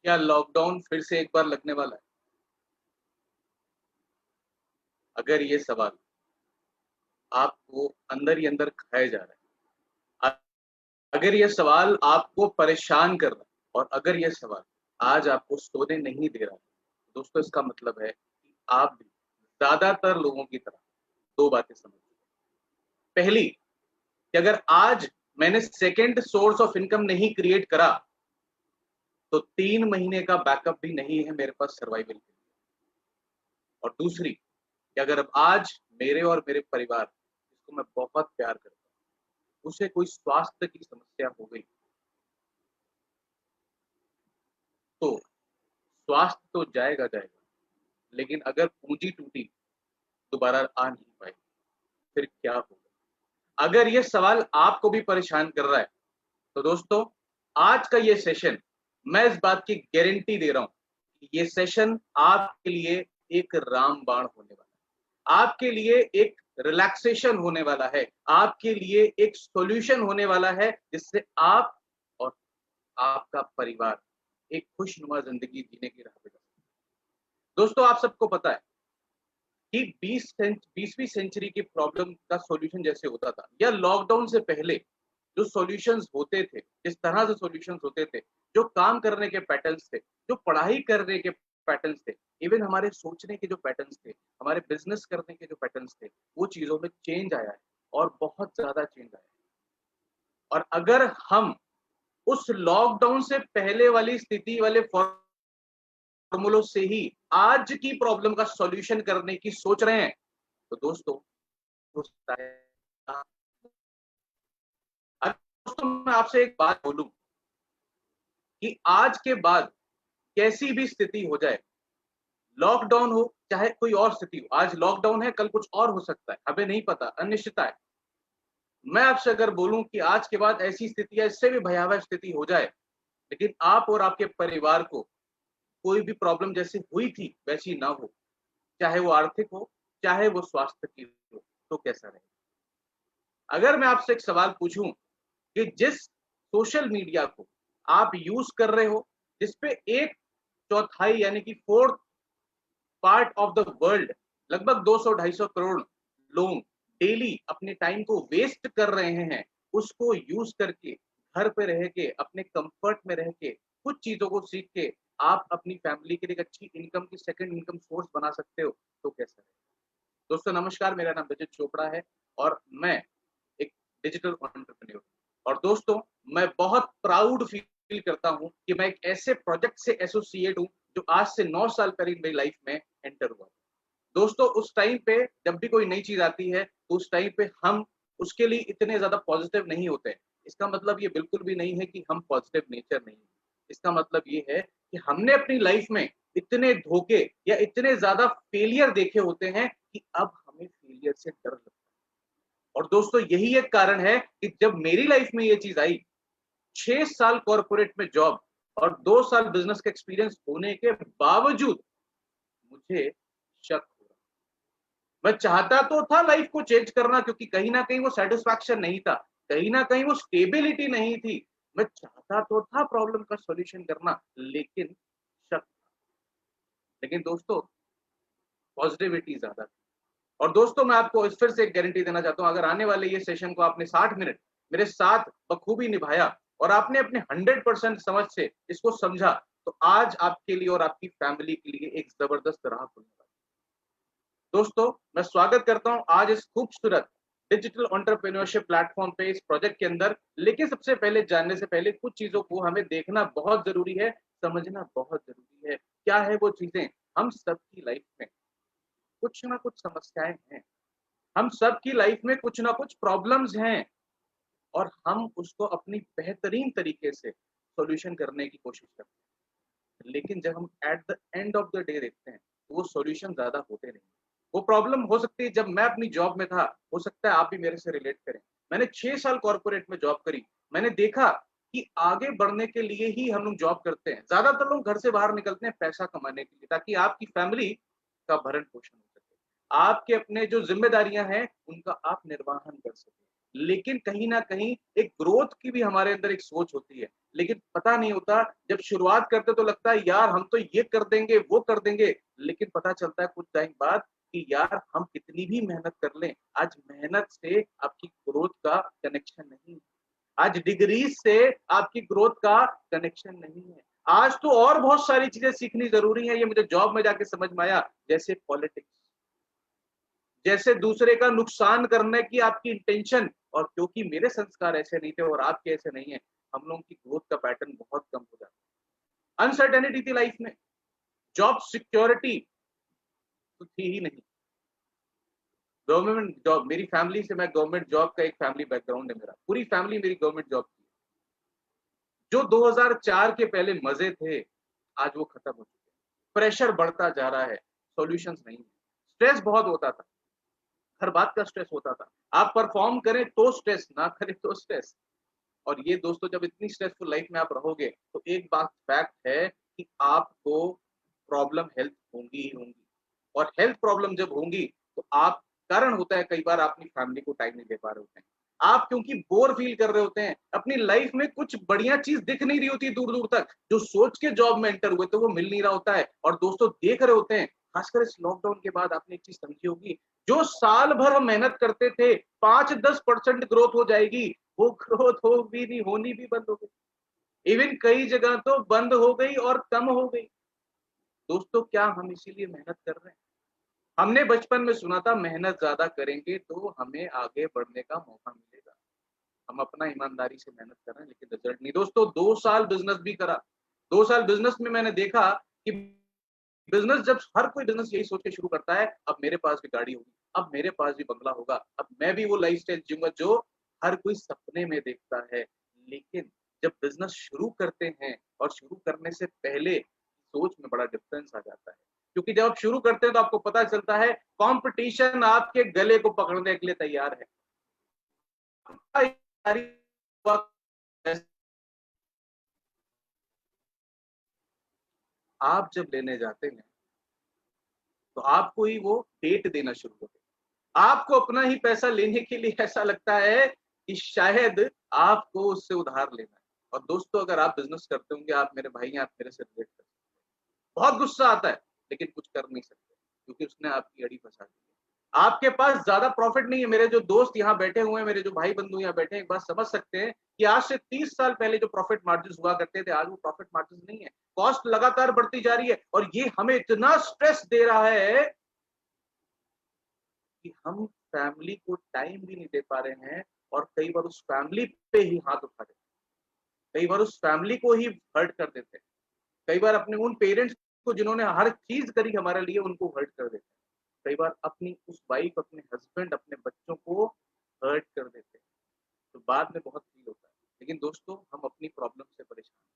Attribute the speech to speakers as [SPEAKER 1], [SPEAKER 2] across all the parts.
[SPEAKER 1] क्या लॉकडाउन फिर से एक बार लगने वाला है? अगर ये सवाल आपको अंदर ही अंदर खाए जा रहा है, अगर ये सवाल आपको परेशान कर रहा है और अगर ये सवाल आज आपको सोने नहीं दे रहा है, तो दोस्तों इसका मतलब है कि आप भी ज़्यादातर लोगों की तरह 2 बातें समझ लो। पहली, कि अगर आज मैंने सेकंड सोर्स ऑफ इनकम नहीं क्रिएट करा, तो 3 महीने का बैकअप भी नहीं है मेरे पास सर्वाइवल के लिए। और दूसरी, कि अगर अब आज मेरे और मेरे परिवार, जिसको मैं बहुत प्यार करता हूँ, उसे कोई स्वास्थ्य की समस्या हो गई, तो स्वास्थ्य तो जाएगा जाएगा, लेकिन अगर पूंजी टूटी, दोबारा आ नहीं पाएगी, फिर क्या होगा? अगर ये सवाल आपको भी परेशान कर रहा है, तो दोस्तों आज का ये सेशन, मैं इस बात की गारंटी दे रहा हूं कि ये सेशन आपके लिए एक रामबाण होने वाला है, आपके लिए एक रिलैक्सेशन होने वाला है, आपके लिए एक सॉल्यूशन होने वाला है, जिससे आप और आपका परिवार एक खुशनुमा जिंदगी जीने की राह पे जा सकते हैं। दोस्तों आप सबको पता है कि 20वीं सेंचुरी की प्रॉब्लम का सॉल्यूशन जैसे होता था, या लॉकडाउन से पहले जो सॉल्यूशंस होते थे, जिस तरह से सॉल्यूशंस होते थे, जो काम करने के पैटर्न्स थे, जो पढ़ाई करने के पैटर्न्स थे, इवन हमारे सोचने के जो पैटर्न्स थे, हमारे बिजनेस करने के जो पैटर्न्स थे, वो चीजों में चेंज आया है और बहुत ज्यादा चेंज आया है। और अगर हम उस लॉकडाउन से पहले वाली स्थिति वाले फॉर्मूलों से ही आज की प्रॉब्लम का सॉल्यूशन करने की सोच रहे हैं, तो दोस्तों हो सकता है। अब दोस्तों मैं आपसे एक बात बोलूं कि आज के बाद कैसी भी स्थिति हो जाए, लॉकडाउन हो चाहे कोई और स्थिति हो, आज लॉकडाउन है, कल कुछ और हो सकता है, हमें नहीं पता, अनिश्चितता है। मैं आपसे अगर बोलूं कि आज के बाद ऐसी स्थिति या इससे भी भयावह स्थिति हो जाए, लेकिन आप और आपके परिवार को कोई भी प्रॉब्लम जैसी हुई थी वैसी ना हो, चाहे वो आर्थिक हो, चाहे वो स्वास्थ्य की हो, तो कैसा रहे? अगर मैं आपसे एक सवाल पूछूं कि जिस सोशल मीडिया को आप यूज कर रहे हो, जिसपे एक चौथाई यानी कि fourth part of the world, लगभग 200-250 करोड़ लोग डेली अपने टाइम को वेस्ट कर रहे हैं, उसको यूज करके घर पे रह के अपने कंफर्ट में रह के कुछ चीजों को सीख के आप अपनी फैमिली के लिए एक अच्छी इनकम की सेकंड इनकम सोर्स बना सकते हो, तो कैसा है? दोस्तों नमस्कार, मेरा नाम रजत चोपड़ा है और मैं एक डिजिटल एंटरप्रेन्योर। और दोस्तों मैं बहुत प्राउड फील करता हूं कि मैं एक ऐसे प्रोजेक्ट से एसोसिएट हूं जो आज से 9 साल पहले मेरी लाइफ में एंटर हुआ। दोस्तों उस टाइम पे जब भी कोई नई चीज आती है, तो उस टाइम पे हम उसके लिए इतने ज्यादा पॉजिटिव नहीं होते हैं। इसका मतलब ये बिल्कुल भी नहीं है कि हम पॉजिटिव नेचर नहीं है। इसका मतलब ये है कि हमने अपनी लाइफ में इतने धोखे या इतने ज्यादा फेलियर देखे होते हैं कि अब हमें फेलियर से डर लगता है। और दोस्तों यही एक कारण है कि जब मेरी लाइफ में ये चीज आई, 6 साल कॉर्पोरेट में जॉब और 2 साल बिजनेस का एक्सपीरियंस होने के बावजूद मुझे शक हो रहा। मैं चाहता तो था लाइफ को चेंज करना, क्योंकि कहीं ना कहीं वो सेटिस्फैक्शन नहीं था, कहीं ना कहीं वो स्टेबिलिटी नहीं थी। मैं चाहता तो था प्रॉब्लम का सॉल्यूशन करना, लेकिन शक। लेकिन दोस्तों पॉजिटिविटी ज्यादा थी। और दोस्तों मैं आपको इस फिर से एक गारंटी देना चाहता हूं, अगर आने वाले ये सेशन को आपने 60 मिनट मेरे साथ बखूबी निभाया और आपने अपने 100% समझ से इसको समझा, तो आज आपके लिए और आपकी फैमिली के लिए एक जबरदस्त राह खुलने वाली है। दोस्तों मैं स्वागत करता हूं आज इस खूबसूरत डिजिटल एंटरप्रेन्योरशिप प्लेटफॉर्म पे, इस प्रोजेक्ट के अंदर। लेकिन सबसे पहले जानने से पहले कुछ चीजों को हमें देखना बहुत जरूरी है, समझना बहुत जरूरी है। क्या है वो चीजें? हम सबकी लाइफ में कुछ ना कुछ समस्याएं हैं, हम सब की लाइफ में कुछ ना कुछ प्रॉब्लम्स हैं, और हम उसको अपनी बेहतरीन तरीके से सॉल्यूशन करने की कोशिश करते हैं। लेकिन जब हम at the end of the day देखते हैं, तो वो सॉल्यूशन ज्यादा होते नहीं। वो प्रॉब्लम हो सकती है, जब मैं अपनी जॉब में था, हो सकता है आप भी मेरे से रिलेट करें। मैंने 6 साल कॉर्पोरेट में जॉब करी। मैंने देखा कि आगे बढ़ने के लिए ही हम लोग जॉब करते हैं। ज्यादातर लोग घर से बाहर निकलते हैं पैसा कमाने के लिए, ताकि आपकी फैमिली का भरण पोषण हो सके, आपके अपने जो जिम्मेदारियां हैं उनका आप निर्वहन कर सके। लेकिन कहीं ना कहीं एक ग्रोथ की भी हमारे अंदर एक सोच होती है, लेकिन पता नहीं होता। जब शुरुआत करते तो लगता है यार हम तो ये कर देंगे वो कर देंगे, लेकिन पता चलता है कुछ टाइम बाद कि यार हम कितनी भी मेहनत कर लें, आज मेहनत से आपकी ग्रोथ का कनेक्शन नहीं है। आज डिग्रीज से आपकी ग्रोथ का कनेक्शन नहीं है। आज तो और बहुत सारी चीजें सीखनी जरूरी है, ये मुझे जॉब में जाके समझ में आया। जैसे पॉलिटिक्स, जैसे दूसरे का नुकसान करने की आपकी इंटेंशन, और क्योंकि मेरे संस्कार ऐसे नहीं थे और आपके ऐसे नहीं है, हम लोगों की ग्रोथ का पैटर्न बहुत कम हो जाता है। अनसर्टेनिटी थी लाइफ में, जॉब सिक्योरिटी तो थी ही नहीं। गवर्नमेंट जॉब, मेरी फैमिली से, मैं गवर्नमेंट जॉब का एक फैमिली बैकग्राउंड है, मेरा पूरी फैमिली मेरी गवर्नमेंट जॉब की। जो 2004 के पहले मजे थे, आज वो खत्म हो चुके हैं। प्रेशर बढ़ता जा रहा है, सॉल्यूशंस नहीं है। स्ट्रेस बहुत होता था, हर बात का स्ट्रेस होता था। आप परफॉर्म करें तो स्ट्रेस, ना करें तो स्ट्रेस। और ये दोस्तों, जब इतनी स्ट्रेसफुल लाइफ में आप रहोगे तो एक बात फैक्ट है कि आपको प्रॉब्लम हेल्थ होंगी ही होंगी। और हेल्थ प्रॉब्लम जब होंगी तो आप, कारण होता है कई बार आप अपनी फैमिली को टाइम नहीं दे पा रहे होते हैं। आप क्योंकि बोर फील कर रहे होते हैं, अपनी लाइफ में कुछ बढ़िया चीज दिख नहीं रही होती दूर दूर तक, जो सोच के जॉब में एंटर हुए तो वो मिल नहीं रहा होता है, और दोस्तों देख रहे होते हैं। खासकर इस लॉकडाउन के बाद आपने एक चीज समझी होगी, जो साल भर हम मेहनत करते थे 5-10% ग्रोथ हो जाएगी, वो ग्रोथ हो भी नहीं, होनी भी बंद हो गई। इवन कई जगह तो बंद हो गई और कम हो गई। दोस्तों क्या हम इसीलिए मेहनत कर रहे हैं? हमने बचपन में सुना था मेहनत ज्यादा करेंगे तो हमें आगे बढ़ने का मौका मिलेगा। हम अपना ईमानदारी से मेहनत कर रहे हैं लेकिन रिजल्ट नहीं। दोस्तों 2 साल बिजनेस भी करा, 2 साल बिजनेस में मैंने देखा कि बिजनेस, जब हर कोई बिजनेस यही सोच के शुरू करता है, अब मेरे पास भी गाड़ी होगी, अब मेरे पास भी बंगला होगा, अब मैं भी वो लाइफस्टाइल जीऊंगा जो हर कोई सपने में देखता है। लेकिन जब बिजनेस शुरू करते हैं और शुरू करने से पहले सोच में बड़ा डिफरेंस आ जाता है, क्योंकि जब आप शुरू करते हैं तो आपको पता चलता है कंपटीशन आपके गले को पकड़ने के लिए तैयार है। आप जब लेने जाते हैं तो आपको ही वो डेट देना शुरू होते हैं। आपको अपना ही पैसा लेने के लिए ऐसा लगता है कि शायद आपको उससे उधार लेना है। और दोस्तों अगर आप बिजनेस करते होंगे, आप मेरे भाई हैं, आप मेरे से रिलेट करते हैं, बहुत गुस्सा आता है लेकिन कुछ कर नहीं सकते, क्योंकि उसने आपकी अड़ी फंसा दी है। आपके पास ज्यादा प्रॉफिट नहीं है। मेरे जो दोस्त यहाँ बैठे हुए हैं, मेरे जो भाई बंधु यहाँ बैठे हैं, एक बात समझ सकते हैं कि आज से 30 साल पहले जो प्रॉफिट मार्जिन हुआ करते थे, आज वो प्रॉफिट मार्जिन नहीं है। कॉस्ट लगातार बढ़ती जा रही है और ये हमें इतना स्ट्रेस दे रहा है कि हम फैमिली को टाइम भी नहीं दे पा रहे हैं, और कई बार उस फैमिली पे ही हाथ उठा देते हैं, कई बार उस फैमिली को ही हर्ट कर देते हैं, कई बार अपने उन पेरेंट्स को जिन्होंने हर चीज करी हमारे लिए, उनको हर्ट कर देते हैं, कई बार अपनी उस वाइफ, अपने हस्बैंड, अपने बच्चों को हर्ट कर देते हैं। तो बाद में बहुत फील होता है। लेकिन दोस्तों हम अपनी प्रॉब्लम से परेशान हैं,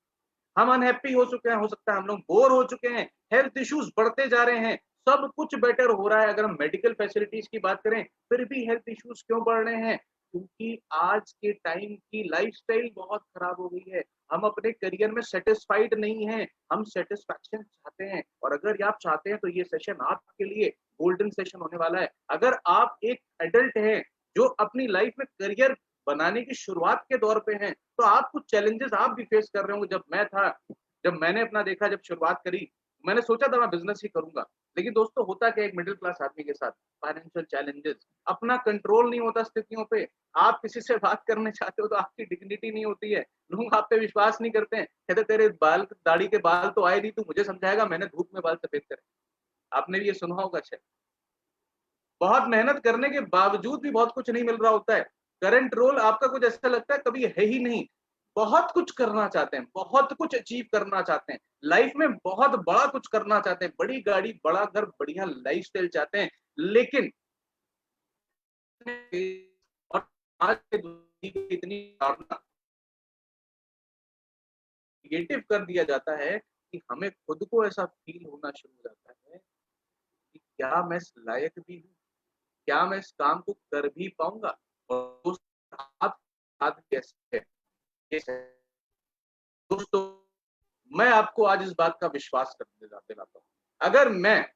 [SPEAKER 1] हम अनहैप्पी हो चुके हैं, हो सकता है हम लोग बोर हो चुके हैं, हेल्थ इश्यूज बढ़ते जा रहे हैं, सब कुछ बेटर हो रहा है। अगर हम मेडिकल फैसिलिटीज की बात करें फिर भी हेल्थ इश्यूज क्यों बढ़ रहे हैं? क्योंकि आज के टाइम की लाइफस्टाइल बहुत खराब हो गई है। हम अपने करियर में सेटिस्फाइड नहीं हैं, हम सेटिस्फैक्शन चाहते हैं। और अगर ये आप चाहते हैं तो ये सेशन आपके लिए गोल्डन सेशन होने वाला है। अगर आप एक एडल्ट हैं जो अपनी लाइफ में करियर बनाने की शुरुआत के दौर पे हैं, तो आप कुछ चैलेंजेस आप भी फेस कर रहे होंगे। जब मैं था, जब मैंने अपना देखा, जब शुरुआत करी, मैंने सोचा था मैं बिजनेस ही करूंगा। लेकिन दोस्तों होता क्या है, एक मिडिल क्लास आदमी के साथ फाइनेंशियल चैलेंजेस, अपना कंट्रोल नहीं होता स्थितियों पे। आप किसी से बात करने चाहते हो तो आपकी डिग्निटी नहीं होती है, लोग आप पे विश्वास नहीं करते हैं, कहते तेरे बाल, दाढ़ी के बाल तो आए नहीं, तू मुझे समझाएगा, मैंने धूप में बाल सफेद करे। आपने भी ये सुना होगा शायद। बहुत मेहनत करने के बावजूद भी बहुत कुछ नहीं मिल रहा होता है। करंट रोल आपका कुछ ऐसा लगता है कभी है ही नहीं। बहुत कुछ करना चाहते हैं, बहुत कुछ अचीव करना चाहते हैं, लाइफ में बहुत बड़ा कुछ करना चाहते हैं, बड़ी गाड़ी, बड़ा घर, बढ़िया लाइफस्टाइल चाहते हैं, लेकिन और आज के दुनिया की इतनी धारणा नेगेटिव कर दिया जाता है कि हमें खुद को ऐसा फील होना शुरू हो जाता है कि क्या मैं इस लायक भी हूँ, क्या मैं इस काम को कर भी पाऊंगा? और आप साथ कैसे है? दोस्तों मैं आपको आज इस बात का विश्वास कर दिलाता हूँ, अगर मैं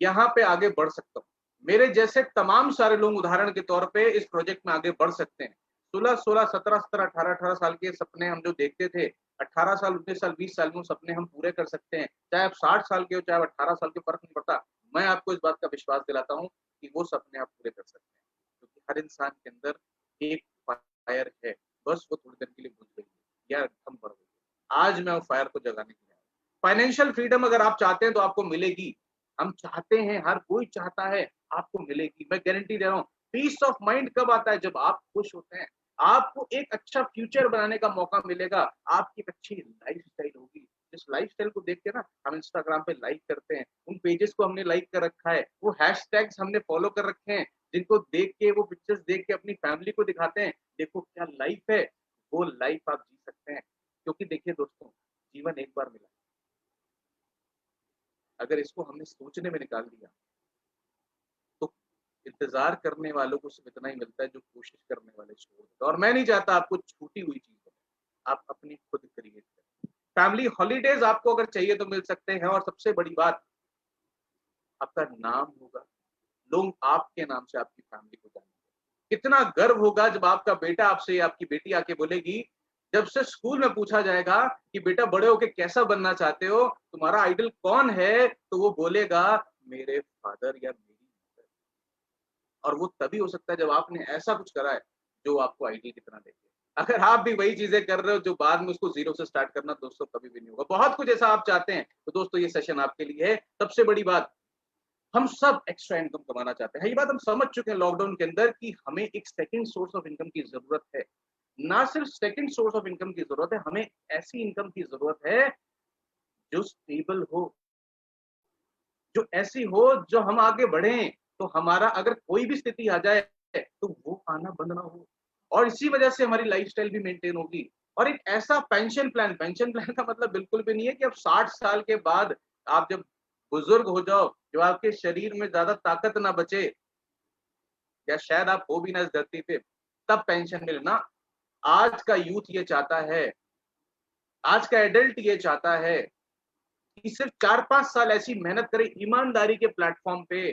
[SPEAKER 1] यहाँ पे आगे बढ़ सकता हूँ, मेरे जैसे तमाम सारे लोग उदाहरण के तौर पे इस प्रोजेक्ट में आगे बढ़ सकते हैं। 16-16, 17-17, 18-18 साल के सपने हम जो देखते थे, 18 साल, 19 साल, 20 साल में वो सपने हम पूरे कर सकते हैं। चाहे आप 60 साल के हो, चाहे आप 18 साल के, फ़र्क नहीं पड़ता। मैं आपको इस बात का विश्वास दिलाता हूँ कि वो सपने आप पूरे कर सकते हैं। क्योंकि हर इंसान के अंदर एक फायर है, बस वो थोड़ी देर के लिए बुझ गई है या कम पड़ गई है। आज मैं वो फायर को जगाने के लिए आया हूँ। फाइनेंशियल फ्रीडम अगर आप चाहते हैं तो आपको मिलेगी। हम चाहते हैं, हर कोई चाहता है, आपको मिलेगी। मैं गारंटी दे रहा हूँ। पीस ऑफ माइंड कब आता है? जब आप खुश होते हैं। आपको एक अच्छा फ्यूचर बनाने का मौका मिलेगा, आपकी एक अच्छी लाइफ़स्टाइल होगी। जिस लाइफ़स्टाइल को देख के ना हम इंस्टाग्राम पे लाइक करते हैं, उन पेजेस को हमने लाइक कर रखा है, वो हैशटैग्स हमने फॉलो कर रखे हैं, जिनको देख के, वो पिक्चर्स देख के अपनी फैमिली को दिखाते हैं, देखो क्या लाइफ़ है, वो लाइफ़ आप जी सकते हैं। क्योंकि देखिए दोस्तों, जीवन एक बार मिला है। अगर इसको हमने सोचने में निकाल दिया, तो इंतज़ार करने वालों को सिर्फ़ इतना ही मिलता है जो कोशिश करने वाले छोड़ देते हैं। और मैं नहीं चाहता आपको छूटी हुई चीज़ मिले, आप अपनी खुद क्रिएट करें। फैमिली हॉलिडेज़ आपको अगर चाहिए तो मिल सकते हैं, और सबसे बड़ी बात, आपका नाम होगा, लोग आपके नाम से आपकी फैमिली को जानेंगे। कितना गर्व होगा जब आपका बेटा आपसे या आपकी बेटी आके बोलेगी, जब से स्कूल में पूछा जाएगा कि बेटा बड़े होके कैसा बनना चाहते हो, तुम्हारा आइडल कौन है? तो वो बोलेगा मेरे फादर या मेरी मदर। और वो तभी हो सकता है जब आपने ऐसा कुछ करा है जो आपको आइडियल की तरह लगे। अगर आप भी वही चीजें कर रहे हो जो बाद में उसको जीरो से स्टार्ट करना, दोस्तों कभी भी नहीं होगा। बहुत कुछ ऐसा आप चाहते हैं, तो दोस्तों ये सेशन आपके लिए है। सबसे बड़ी बात, हम सब एक्स्ट्रा इनकम कमाना चाहते हैं। ये बात हम समझ चुके हैं लॉकडाउन के अंदर कि हमें एक सेकंड सोर्स ऑफ इनकम की जरूरत है। ना सिर्फ सेकंड सोर्स ऑफ इनकम की जरूरत है, हमें ऐसी इनकम की जरूरत है जो स्टेबल हो, जो ऐसी हो जो हम आगे बढ़ें, तो हमारा अगर कोई भी स्थिति आ जाए तो वो आना बंद ना हो। और इसी वजह से हमारी लाइफ़स्टाइल भी मेंटेन होगी। और एक ऐसा पेंशन प्लान का मतलब बिल्कुल भी नहीं है कि अब 60 साल के बाद आप जब बुजुर्ग हो जाओ, जब आपके शरीर में ज़्यादा ताकत ना बचे, या शायद आप हो भी ना इस धरती पे, तब पेंशन मिले ना। आज का यूथ ये चाहता है, आज का एडल्ट ये चाहता है कि सिर्फ 4-5 साल ऐसी मेहनत करे ईमानदारी के प्लेटफ़ॉर्म पे,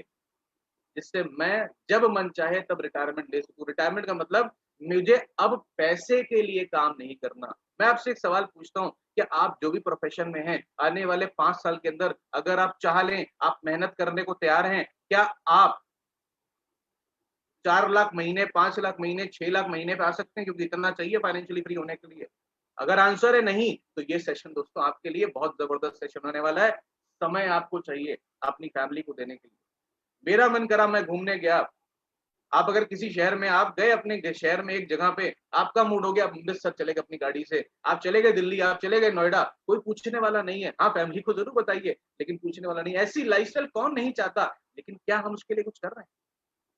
[SPEAKER 1] जिससे मैं जब मन चाहे तब रिटायरमेंट ले सकूँ। रिटायरमेंट का मतलब मुझे अब पैसे के लिए काम नहीं करना। मैं आपसे एक सवाल पूछता हूँ, कि आप जो भी प्रोफ़ेशन में हैं, आने वाले 5 साल के अंदर अगर आप चाह लें, आप मेहनत करने को तैयार हैं, क्या आप 4 लाख महीने, 5 लाख महीने, 6 लाख महीने पे आ सकते हैं? क्योंकि इतना चाहिए फाइनेंशियली फ्री होने के लिए। अगर आंसर है नहीं, तो ये सेशन दोस्तों आपके लिए बहुत ज़बरदस्त सेशन होने वाला है। समय आपको चाहिए अपनी फैमिली को देने के लिए। मेरा मन करा, मैं घूमने गया। आप अगर किसी शहर में आप गए, अपने शहर में एक जगह पे, आपका मूड हो गया, आप अमृतसर चले गए अपनी गाड़ी से, आप चले गए दिल्ली, आप चले गए नोएडा, कोई पूछने वाला नहीं है। हाँ, फैमिली को ज़रूर बताइए, लेकिन पूछने वाला नहीं है। ऐसी लाइफ़स्टाइल कौन नहीं चाहता? लेकिन क्या हम उसके लिए कुछ कर रहे हैं?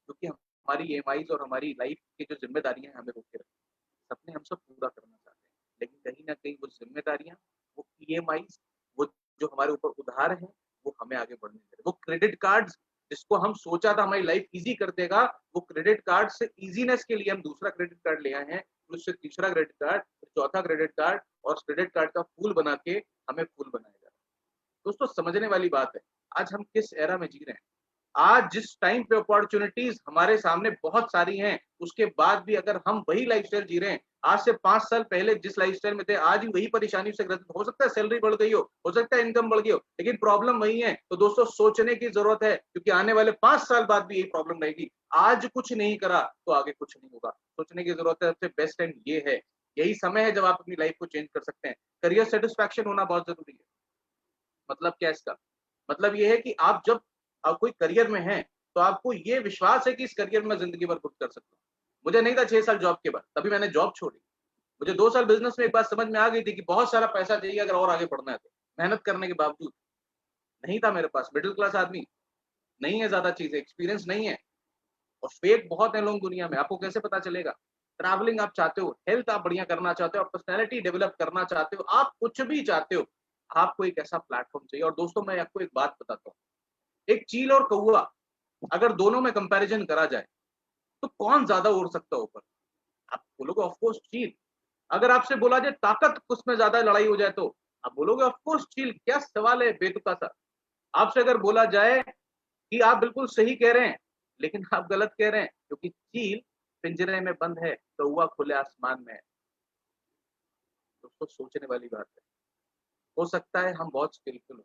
[SPEAKER 1] क्योंकि हमारी ईएमआईज़ और हमारी लाइफ़ की जो ज़िम्मेदारियाँ हैं, हमें रोक के रखी हैं। सपने हम सब पूरा करना चाहते हैं, लेकिन कहीं न कहीं वो ज़िम्मेदारियाँ, वो ईएमआईज़, वो जो हमारे ऊपर उधार हैं, वो हमें आगे बढ़ने नहीं दे रहे। वो क्रेडिट कार्ड्स, जिसको हम सोचा था हमारी लाइफ़ ईज़ी कर देगा, वो क्रेडिट कार्ड से ईज़ीनेस के लिए हम दूसरा क्रेडिट कार्ड ले आए हैं, फिर उससे तीसरा क्रेडिट कार्ड, फिर चौथा क्रेडिट कार्ड, और उस क्रेडिट कार्ड का फूल बना के हमें फूल बनाया जा रहा है। दोस्तों समझने वाली बात है, आज हम किस एरा में जी रहे हैं। आज जिस टाइम पे अपॉर्च्युनिटीज़ हमारे सामने बहुत सारी हैं, उसके बाद भी अगर हम वही लाइफ़स्टाइल जी रहे हैं, आज से 5 साल पहले जिस लाइफ़स्टाइल में थे, आज भी वही परेशानियों से ग्रसित, हो सकता है सैलरी बढ़ गई हो सकता है इनकम बढ़ गई हो, लेकिन प्रॉब्लम वही है। तो दोस्तों सोचने की ज़रूरत है, क्योंकि आने वाले 5 साल बाद भी यही प्रॉब्लम रहेगी। आज कुछ नहीं करा, तो आगे कुछ नहीं होगा। सोचने की ज़रूरत है, सबसे बेस्ट टाइम ये है। यही समय है जब आप अपनी लाइफ़ को चेंज कर सकते हैं। करियर सैटिस्फैक्शन होना बहुत ज़रूरी है। मतलब क्या है इसका? मतलब ये है कि आप जब कोई करियर में हैं, तो आपको ये विश्वास है कि इस करियर में मैं ज़िंदगी भर कुछ कर सकता हूँ। मुझे नहीं था 6 साल जॉब के बाद, तभी मैंने जॉब छोड़ी। मुझे 2 साल बिज़नेस में एक बात समझ में आ गई थी कि बहुत सारा पैसा चाहिए अगर और आगे बढ़ना है तो, मेहनत करने के बावजूद। नहीं था मेरे पास, मिडल क्लास आदमी, नहीं है ज़्यादा चीज़ें, एक्सपीरियंस नहीं है, और फेक बहुत हैं लोग दुनिया में, आपको कैसे पता चलेगा? ट्रैवलिंग आप चाहते हो, हेल्थ आप बढ़िया करना चाहते हो, आप पर्सनैलिटी डेवलप करना चाहते हो, आप कुछ भी चाहते हो, आपको एक ऐसा प्लेटफ़ॉर्म चाहिए। और दोस्तों मैं आपको एक बात बताता हूँ, एक चील और कौवा, अगर दोनों में कंपैरिज़न करा जाए, तो कौन ज़्यादा उड़ सकता है ऊपर? आप बोलोगे ऑफ कोर्स चील। अगर आपसे बोला जाए ताकत किसमें ज़्यादा लड़ाई हो जाए तो? आप बोलोगे ऑफ कोर्स चील, क्या सवाल है बेतुका सा। आपसे अगर बोला जाए कि आप बिल्कुल सही कह रहे हैं, लेकिन आप गलत कह रहे हैं, क्योंकि चील पिंजरे में बंद है, कौवा खुले आसमान में है। दोस्तों सोचने वाली बात है। हो सकता है हम बहुत स्किलफुल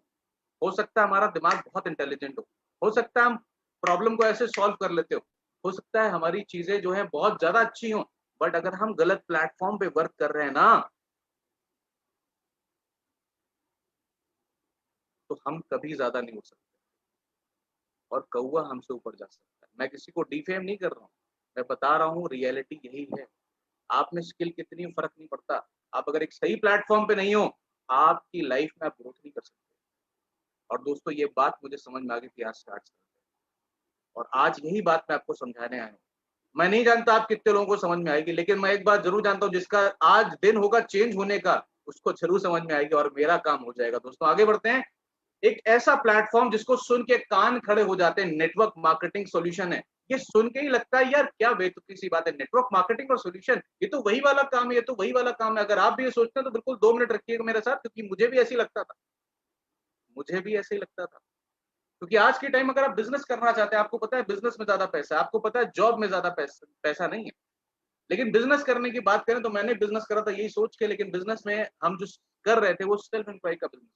[SPEAKER 1] हो सकता है हमारा दिमाग बहुत इंटेलिजेंट हो सकता है हम प्रॉब्लम को ऐसे सॉल्व कर लेते हो सकता है हमारी चीजें जो है बहुत ज्यादा अच्छी हो, बट अगर हम गलत प्लेटफॉर्म पे वर्क कर रहे हैं ना, तो हम कभी ज्यादा नहीं हो सकते और कौवा हमसे ऊपर जा सकता है। मैं किसी को डिफेम नहीं कर रहा हूँ, मैं बता रहा हूँ रियलिटी यही है। आप में स्किल कितनी फर्क नहीं पड़ता, आप अगर एक सही प्लेटफॉर्म पे नहीं हो, आपकी लाइफ में आप ग्रोथ नहीं कर सकते। और दोस्तों ये बात मुझे समझ में आ गई थी आज से 8 साल पहले, और आज यही बात मैं आपको समझाने आया हूँ। मैं नहीं जानता आप कितने लोगों को समझ में आएगी, लेकिन मैं एक बात जरूर जानता हूँ, जिसका आज दिन होगा चेंज होने का, उसको जरूर समझ में आएगी और मेरा काम हो जाएगा। दोस्तों आगे बढ़ते हैं। एक ऐसा प्लेटफॉर्म जिसको सुन के कान खड़े हो जाते हैं, नेटवर्क मार्केटिंग सॉल्यूशन है। ये सुन के ही लगता है यार क्या बेतुकी सी बात है, नेटवर्क मार्केटिंग और सॉल्यूशन, ये तो वही वाला काम है, ये तो वही वाला काम है। अगर आप भी ये सोचते हैं तो बिल्कुल 2 मिनट रखिएगा मेरे साथ, क्योंकि मुझे भी ऐसे ही लगता था, मुझे भी ऐसे ही लगता था। क्योंकि आज के टाइम अगर आप बिजनेस करना चाहते हैं, आपको पता है बिजनेस में ज्यादा पैसा है, आपको पता है जॉब में ज्यादा पैसा नहीं है। लेकिन बिजनेस करने की बात करें तो मैंने बिजनेस करा था यही सोच के, लेकिन बिजनेस में हम जो कर रहे थे वो सेल्फ एम्प्लॉय का बिजनेस।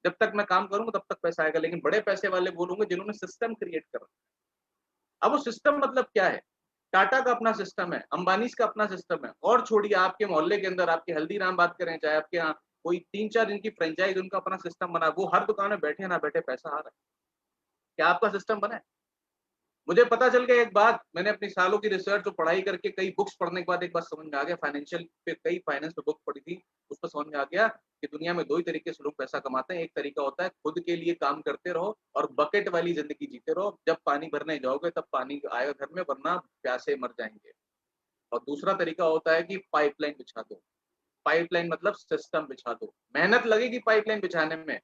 [SPEAKER 1] जब तक मैं काम करूंगा तब तक पैसा आएगा, लेकिन बड़े पैसे वाले बोलूंगे जिन्होंने सिस्टम क्रिएट कर रखा है। अब वो सिस्टम मतलब क्या है? टाटा का अपना सिस्टम है, अंबानी का अपना सिस्टम है, और छोड़िए आपके मोहल्ले के अंदर आपके हल्दीराम बात करें, चाहे आपके यहाँ कोई 3-4 जिनकी फ्रेंचाइज, उनका अपना सिस्टम बना, वो हर दुकान में बैठे ना बैठे पैसा आ रहा है। क्या आपका सिस्टम बना है? मुझे पता चल गया एक बात, मैंने अपनी सालों की रिसर्च और पढ़ाई करके कई बुक्स पढ़ने के बाद एक बात समझ में आ गया, फाइनेंशियल पे कई फाइनेंस पे बुक पढ़ी थी, उसको समझ में आ गया कि दुनिया में 2 ही तरीके से लोग पैसा कमाते हैं। एक तरीका होता है खुद के लिए काम करते रहो और बकेट वाली जिंदगी जीते रहो, जब पानी भरने जाओगे तब पानी आएगा घर में, वरना प्यासे मर जाएंगे। और दूसरा तरीका होता है कि पाइपलाइन बिछा दो। पाइपलाइन मतलब सिस्टम बिछा दो, मेहनत लगेगी पाइपलाइन बिछाने में,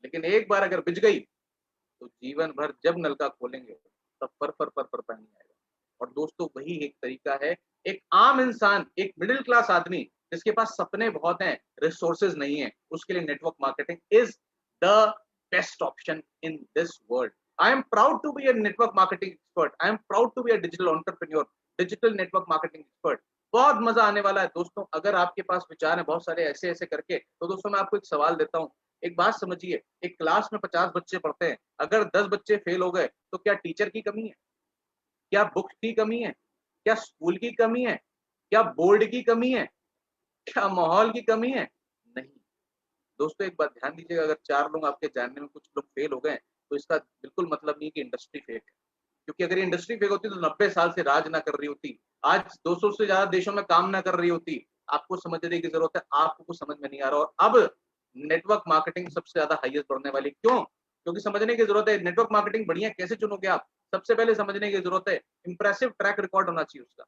[SPEAKER 1] लेकिन एक बार अगर बिछ गई तो जीवन भर जब नलका खोलेंगे तब पर पानी आएगा। और दोस्तों वही एक तरीका है, एक आम इंसान, एक मिडिल क्लास आदमी जिसके पास सपने बहुत हैं, रिसोर्सेज नहीं है, उसके लिए network marketing is the best option in this world. I am proud to be a network marketing expert, I am proud to be a digital entrepreneur, digital network marketing expert. बहुत मजा आने वाला है दोस्तों, अगर आपके पास विचार है बहुत सारे ऐसे ऐसे करके, तो दोस्तों मैं आपको एक सवाल देता हूँ। एक बात समझिए, एक क्लास में 50 बच्चे पढ़ते हैं, अगर 10 बच्चे फेल हो गए तो क्या टीचर की कमी है? क्या बुक्स की कमी है? क्या स्कूल की कमी है? क्या बोर्ड की कमी है? क्या माहौल की कमी है? नहीं। दोस्तों एक बात ध्यान दीजिएगा, अगर 4 लोग आपके जानने में कुछ लोग फेल हो गए, तो इसका बिल्कुल मतलब नहीं कि इंडस्ट्री फेक है। क्योंकि अगर इंडस्ट्री फेक होती तो 90 साल से राज ना कर रही होती, आज 200 से ज्यादा देशों में काम ना कर रही होती। आपको समझने की जरूरत है, आपको कुछ समझ में नहीं आ रहा। और अब नेटवर्क मार्केटिंग सबसे ज्यादा हाईएस्ट बढ़ने वाली, क्यों? क्योंकि समझने की जरूरत है नेटवर्क मार्केटिंग बढ़िया कैसे चुनोगे आप। सबसे पहले समझने की जरूरत है, इंप्रेसिव ट्रैक रिकॉर्ड होना चाहिए उसका।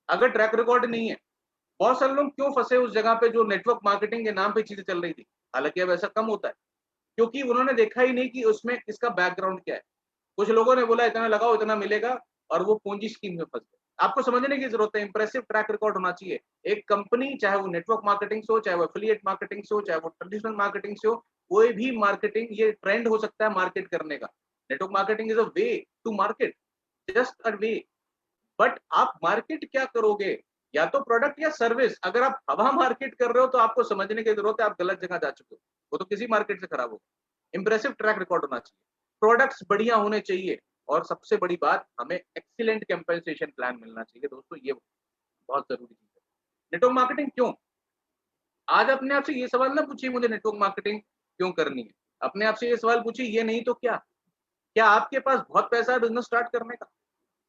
[SPEAKER 1] अगर ट्रैक रिकॉर्ड नहीं है, बहुत सारे लोग क्यों फंसे उस जगह पे जो नेटवर्क मार्केटिंग के नाम पे चीजें चल रही थी। हालांकि अब ऐसा कम होता है, क्योंकि उन्होंने देखा ही नहीं कि उसमें इसका बैकग्राउंड क्या है। कुछ लोगों ने बोला इतना लगाओ इतना मिलेगा, और वो पूंजी स्कीम में फंस गए। आपको समझने की जरूरत है, इंप्रेसिव ट्रैक रिकॉर्ड होना चाहिए। एक कंपनी, चाहे वो नेटवर्क मार्केटिंग से हो, चाहे वो एफिलिएट मार्केटिंग से हो, चाहे वो ट्रेडिशनल मार्केटिंग से हो, कोई भी मार्केटिंग, ये ट्रेंड हो सकता है मार्केट करने का। Network marketing is a way to market, just a way. But आप मार्केट क्या करोगे, या तो प्रोडक्ट या सर्विस। अगर आप हवा मार्केट कर रहे हो तो आपको समझने की जरूरत है आप गलत जगह जा चुके हो, वो तो किसी मार्केट से खराब होगा। इंप्रेसिव ट्रैक रिकॉर्ड होना चाहिए, प्रोडक्ट्स बढ़िया होने चाहिए, और सबसे बड़ी बात हमें एक्सीलेंट कंपेंसेशन प्लान मिलना चाहिए। दोस्तों ये बहुत जरूरी चीज है। नेटवर्क मार्केटिंग क्यों? आज अपने आप से ये सवाल ना पूछिए मुझे नेटवर्क मार्केटिंग क्यों करनी है। अपने आप से ये सवाल पूछिए ये नहीं तो क्या। क्या आपके पास बहुत पैसा है बिजनेस स्टार्ट करने का?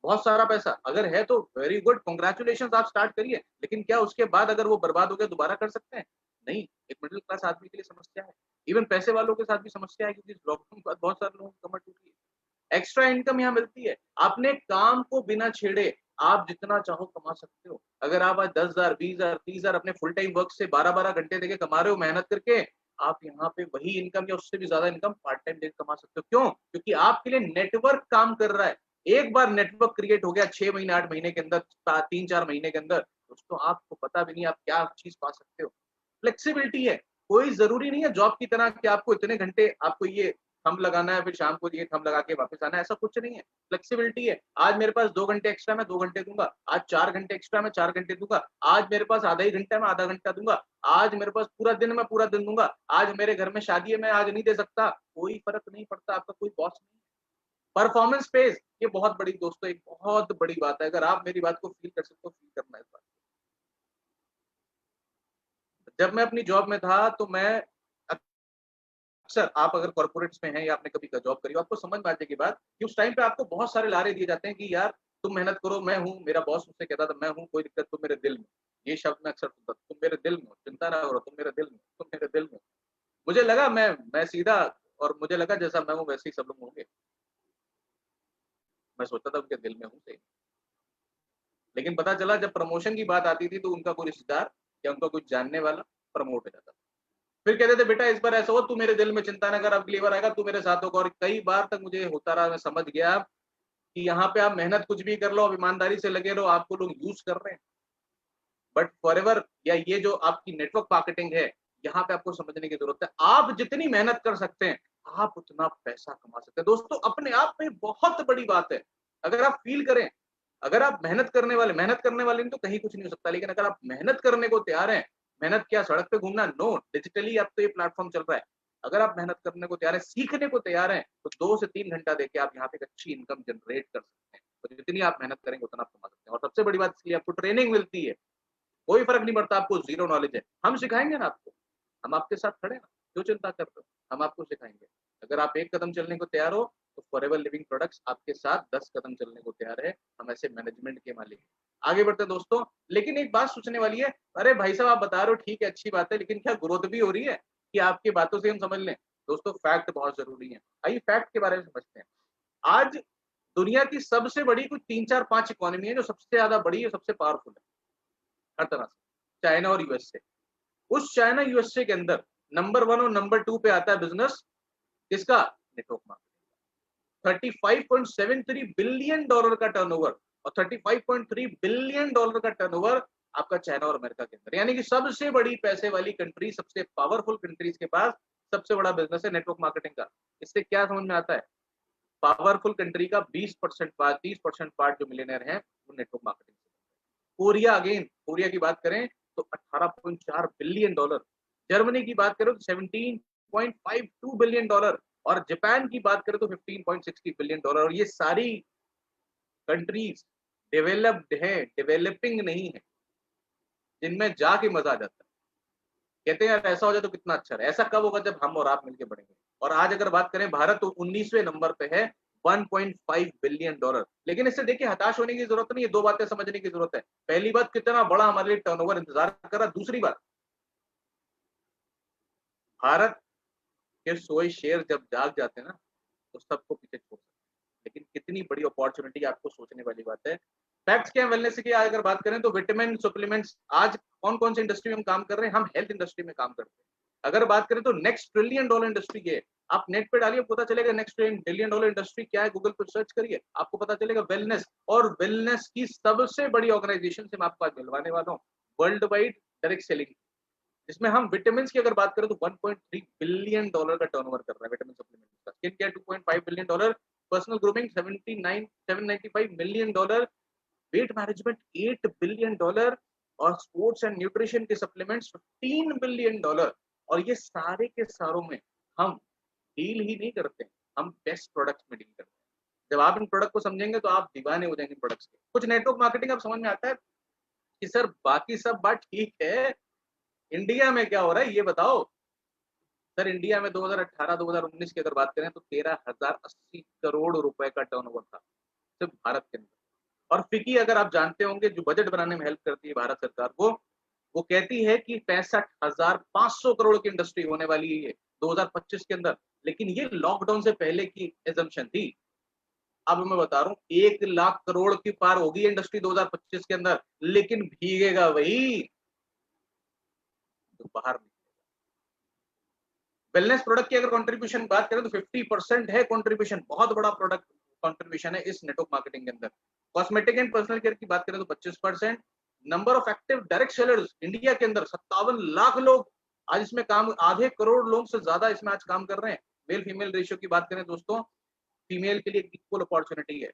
[SPEAKER 1] बहुत सारा पैसा अगर है तो वेरी गुड, कांग्रेचुलेशन, आप स्टार्ट करिए। लेकिन क्या उसके बाद अगर वो बर्बाद हो गया दोबारा कर सकते हैं? नहीं। एक मिडिल क्लास आदमी के लिए समस्या है, इवन पैसे वालों के साथ भी समस्या है, क्योंकि लॉकडाउन के बाद बहुत सारे लोगों की कमर टूटी है। एक्स्ट्रा इनकम यहाँ मिलती है, अपने काम को बिना छेड़े आप जितना चाहो कमा सकते हो। अगर आप आज 10,000 20,000 30,000 अपने फुल टाइम वर्क से 12-12 घंटे देके कमा रहे हो मेहनत करके, आप यहाँ पे वही इनकम या उससे भी ज्यादा इनकम पार्ट टाइम देकर कमा सकते हो। क्यों? क्योंकि आपके लिए नेटवर्क काम कर रहा है। एक बार नेटवर्क क्रिएट हो गया 6 महीने 8 महीने के अंदर, 3-4 महीने के अंदर, दोस्तों आपको पता भी नहीं आप क्या चीज पा सकते हो। फ्लेक्सिबिलिटी है, कोई जरूरी नहीं है जॉब की तरह कि आपको इतने घंटे आपको ये थंब लगाना है, फिर शाम को ये थंब लगा के वापस आना है, ऐसा कुछ नहीं है। फ्लेक्सिबिलिटी है। आज मेरे पास 2 घंटे एक्स्ट्रा, मैं 2 घंटे दूंगा। आज 4 घंटे एक्स्ट्रा, मैं 4 घंटे दूंगा। आज मेरे पास आधा ही घंटा, मैं आधा घंटा दूंगा। आज मेरे पास पूरा दिन, मैं पूरा दिन दूंगा। आज मेरे घर में शादी है, मैं आज नहीं दे सकता, कोई फर्क नहीं पड़ता, आपका कोई बॉस नहीं। परफॉर्मेंस पेज, ये बहुत बड़ी दोस्तों, एक बहुत बड़ी बात है। अगर आप मेरी बात को फील कर सकते हो, फील करना है इस बात को। जब मैं अपनी जॉब में था तो मैं अक्सर, आप अगर कॉर्पोरेट्स में हैं या आपने कभी जॉब करी हो, आपको समझ में आ जाएगी बात कि उस टाइम पे आपको बहुत सारे लारे दिए जाते हैं कि यार तुम मेहनत करो, मैं हूँ, मेरा बॉस मुझसे कहता था मैं हूँ, कोई दिक्कत, तुम मेरे दिल में। ये शब्द मैं अक्सर सुनता था, तुम मेरे दिल में हो, चिंता ना करो, तुम मेरे दिल में, तुम मेरे दिल में। मुझे लगा मैं सीधा, और मुझे लगा जैसा मैं हूँ वैसे ही सब लोग होंगे। मैं सोचता था उनके दिल में हूँ सही। लेकिन पता चला जब प्रमोशन की बात आती थी तो उनका कोई रिश्तेदार या उनका कोई जानने वाला प्रमोट हो जाता था। फिर कहते थे बेटा इस बार ऐसा हो, तू मेरे दिल में, चिंता ना कर, अब अगली बार आएगा तू मेरे साथ होगा। और कई बार तक मुझे होता रहा, मैं समझ गया कि यहाँ पे आप मेहनत कुछ भी कर लो, अब ईमानदारी से लगे रहो, आपको लोग यूज कर रहे हैं। बट फॉरएवर, या ये जो आपकी नेटवर्क मार्केटिंग है, यहाँ पे आपको समझने की जरूरत है, आप जितनी मेहनत कर सकते हैं आप उतना पैसा कमा सकते हैं। दोस्तों अपने आप में बहुत बड़ी बात है। अगर आप फील करें, अगर आप मेहनत करने वाले तो कहीं कुछ नहीं हो सकता, लेकिन अगर आप मेहनत करने को तैयार हैं, मेहनत क्या सड़क पे घूमना, नो, डिजिटली अब तो ये प्लेटफॉर्म चल रहा है। अगर आप मेहनत करने को तैयार है, सीखने को तैयार हैं, तो 2 से 3 घंटा देके आप यहाँ पे एक अच्छी इनकम जनरेट कर सकते हैं। तो जितनी आप मेहनत करेंगे उतना आप कमा सकते हैं। और सबसे बड़ी बात इसलिए आपको ट्रेनिंग मिलती है, कोई फर्क नहीं पड़ता आपको जीरो नॉलेज है, हम सिखाएंगे ना आपको, हम आपके साथ खड़े ना, क्यों चिंता कर रहे हो, हम आपको सिखाएंगे। अगर आप 1 कदम चलने को तैयार हो तो फॉरएवर लिविंग प्रोडक्ट्स आपके साथ 10 कदम चलने को तैयार है। हम ऐसे मैनेजमेंट के मालिक हैं। आगे बढ़ते हैं दोस्तों, लेकिन एक बात सोचने वाली है, अरे भाई साहब आप बता रहे हो ठीक है, अच्छी बात है, लेकिन क्या ग्रोथ भी हो रही है कि आपकी बातों से हम समझ लें? दोस्तों फैक्ट बहुत जरूरी है, आइए फैक्ट के बारे में समझते हैं। आज दुनिया की सबसे बड़ी कुछ 3 4 5 इकोनॉमी है जो सबसे ज्यादा बड़ी है, सबसे पावरफुल है हर तरह से, चाइना और यूएसए। उस चाइना यूएसए के अंदर नंबर 1 और नंबर 2 पे आता है बिजनेस किसका? Network marketing. 35.73 बिलियन डॉलर का टर्नओवर, और 35.3 बिलियन डॉलर का टर्नओवर आपका चाइना और अमेरिका के अंदर, यानी कि सबसे बड़ी पैसे वाली कंट्री, सबसे पावरफुल कंट्रीज के पास सबसे बड़ा बिजनेस है नेटवर्क मार्केटिंग का। इससे क्या समझ में आता है? पावरफुल कंट्री का 20% पार्ट, 30% पार्ट जो मिलियनर है वो नेटवर्क मार्केटिंग से। कोरिया, अगेन कोरिया की बात करें तो 18.4 बिलियन डॉलर, जर्मनी की बात करें तो 17.52 बिलियन डॉलर, और जापान की बात करें तो 15.60 बिलियन डॉलर। और ये सारी कंट्रीज डेवलप्ड है, डेवलपिंग नहीं है, जिनमें जाके मजा आ जाता है। कहते हैं यार ऐसा हो जाए तो कितना अच्छा है। ऐसा कब होगा? जब हम और आप मिलकर बढ़ेंगे। और आज अगर बात करें, भारत तो 19वें नंबर पे है, 1.5 बिलियन डॉलर। लेकिन इससे देखिए हताश होने की जरूरत नहीं है, 2 बातें समझने की जरूरत है। पहली बात, कितना बड़ा हमारे लिए टर्नओवर इंतजार कर रहा है। दूसरी बात, भारत के सोए शेर जब जाग जाते हैं ना तो सबको पीछे छोड़ सकते हैं। लेकिन कितनी बड़ी अपॉर्चुनिटी, आपको सोचने वाली बात है। फैक्ट्स क्या है वेलनेस की अगर बात करें तो? विटामिन सप्लीमेंट्स, आज कौन कौन सी इंडस्ट्री में हम काम कर रहे हैं? हम हेल्थ इंडस्ट्री में काम करते हैं। अगर बात करें तो नेक्स्ट ट्रिलियन डॉलर इंडस्ट्री ये है। आप नेट पे डालिए, पता चलेगा नेक्स्ट ट्रिलियन डॉलर इंडस्ट्री क्या है, गूगल पर सर्च करिए आपको पता चलेगा। वेलनेस, और वेलनेस की सबसे बड़ी ऑर्गेनाइजेशन से मैं आपको आज मिलवाने वाला हूँ, वर्ल्ड वाइड डायरेक्ट सेलिंग, जिसमें हम विटामिन की अगर बात करें तो 1.3 बिलियन डॉलर का टर्नओवर कर रहा है विटामिन सप्लीमेंट्स का। Skin care 2.5 billion dollar, personal grooming 795 million dollar, weight management 8 billion dollar, और स्पोर्ट्स एंड न्यूट्रिशन के सप्लीमेंट्स 15 बिलियन डॉलर। और ये सारे के सारों में हम डील ही नहीं करते, हम बेस्ट प्रोडक्ट्स में डील करते हैं। जब आप इन प्रोडक्ट को समझेंगे तो आप दीवाने हो जाएंगे प्रोडक्ट्स के। कुछ नेटवर्क मार्केटिंग आप समझ में आता है कि सर बाकी सब बात ठीक है, इंडिया में क्या हो रहा है ये बताओ। सर इंडिया में 2018-2019 की अगर बात करें तो 13,080 करोड़ रुपए का टर्नओवर था सिर्फ भारत के अंदर। और फिकी, अगर आप जानते होंगे, जो बजट बनाने में हेल्प करती है भारत सरकार को, वो कहती है कि 65,500 करोड़ की इंडस्ट्री होने वाली है 2025 के अंदर। लेकिन ये लॉकडाउन से पहले की एजम्पशन थी। अब मैं बता रहा हूँ 1 लाख करोड़ की पार होगी इंडस्ट्री 2025 के अंदर, लेकिन भीगेगा वही जो बाहर नहीं। वेलनेस प्रोडक्ट की अगर कंट्रीब्यूशन बात करें तो 50% है कंट्रीब्यूशन, बहुत बड़ा प्रोडक्ट कंट्रीब्यूशन है इस नेटवर्क मार्केटिंग के अंदर। कॉस्मेटिक एंड पर्सनल केयर की बात करें तो 25%। Number of active direct sellers India के अंदर 57 लाख लोग आज इसमें काम, आधे करोड़ लोग से ज्यादा इसमें आज काम कर रहे हैं। मेल फीमेल रेशियो की बात करें दोस्तों, फीमेल के लिए इक्वल अपॉर्चुनिटी है।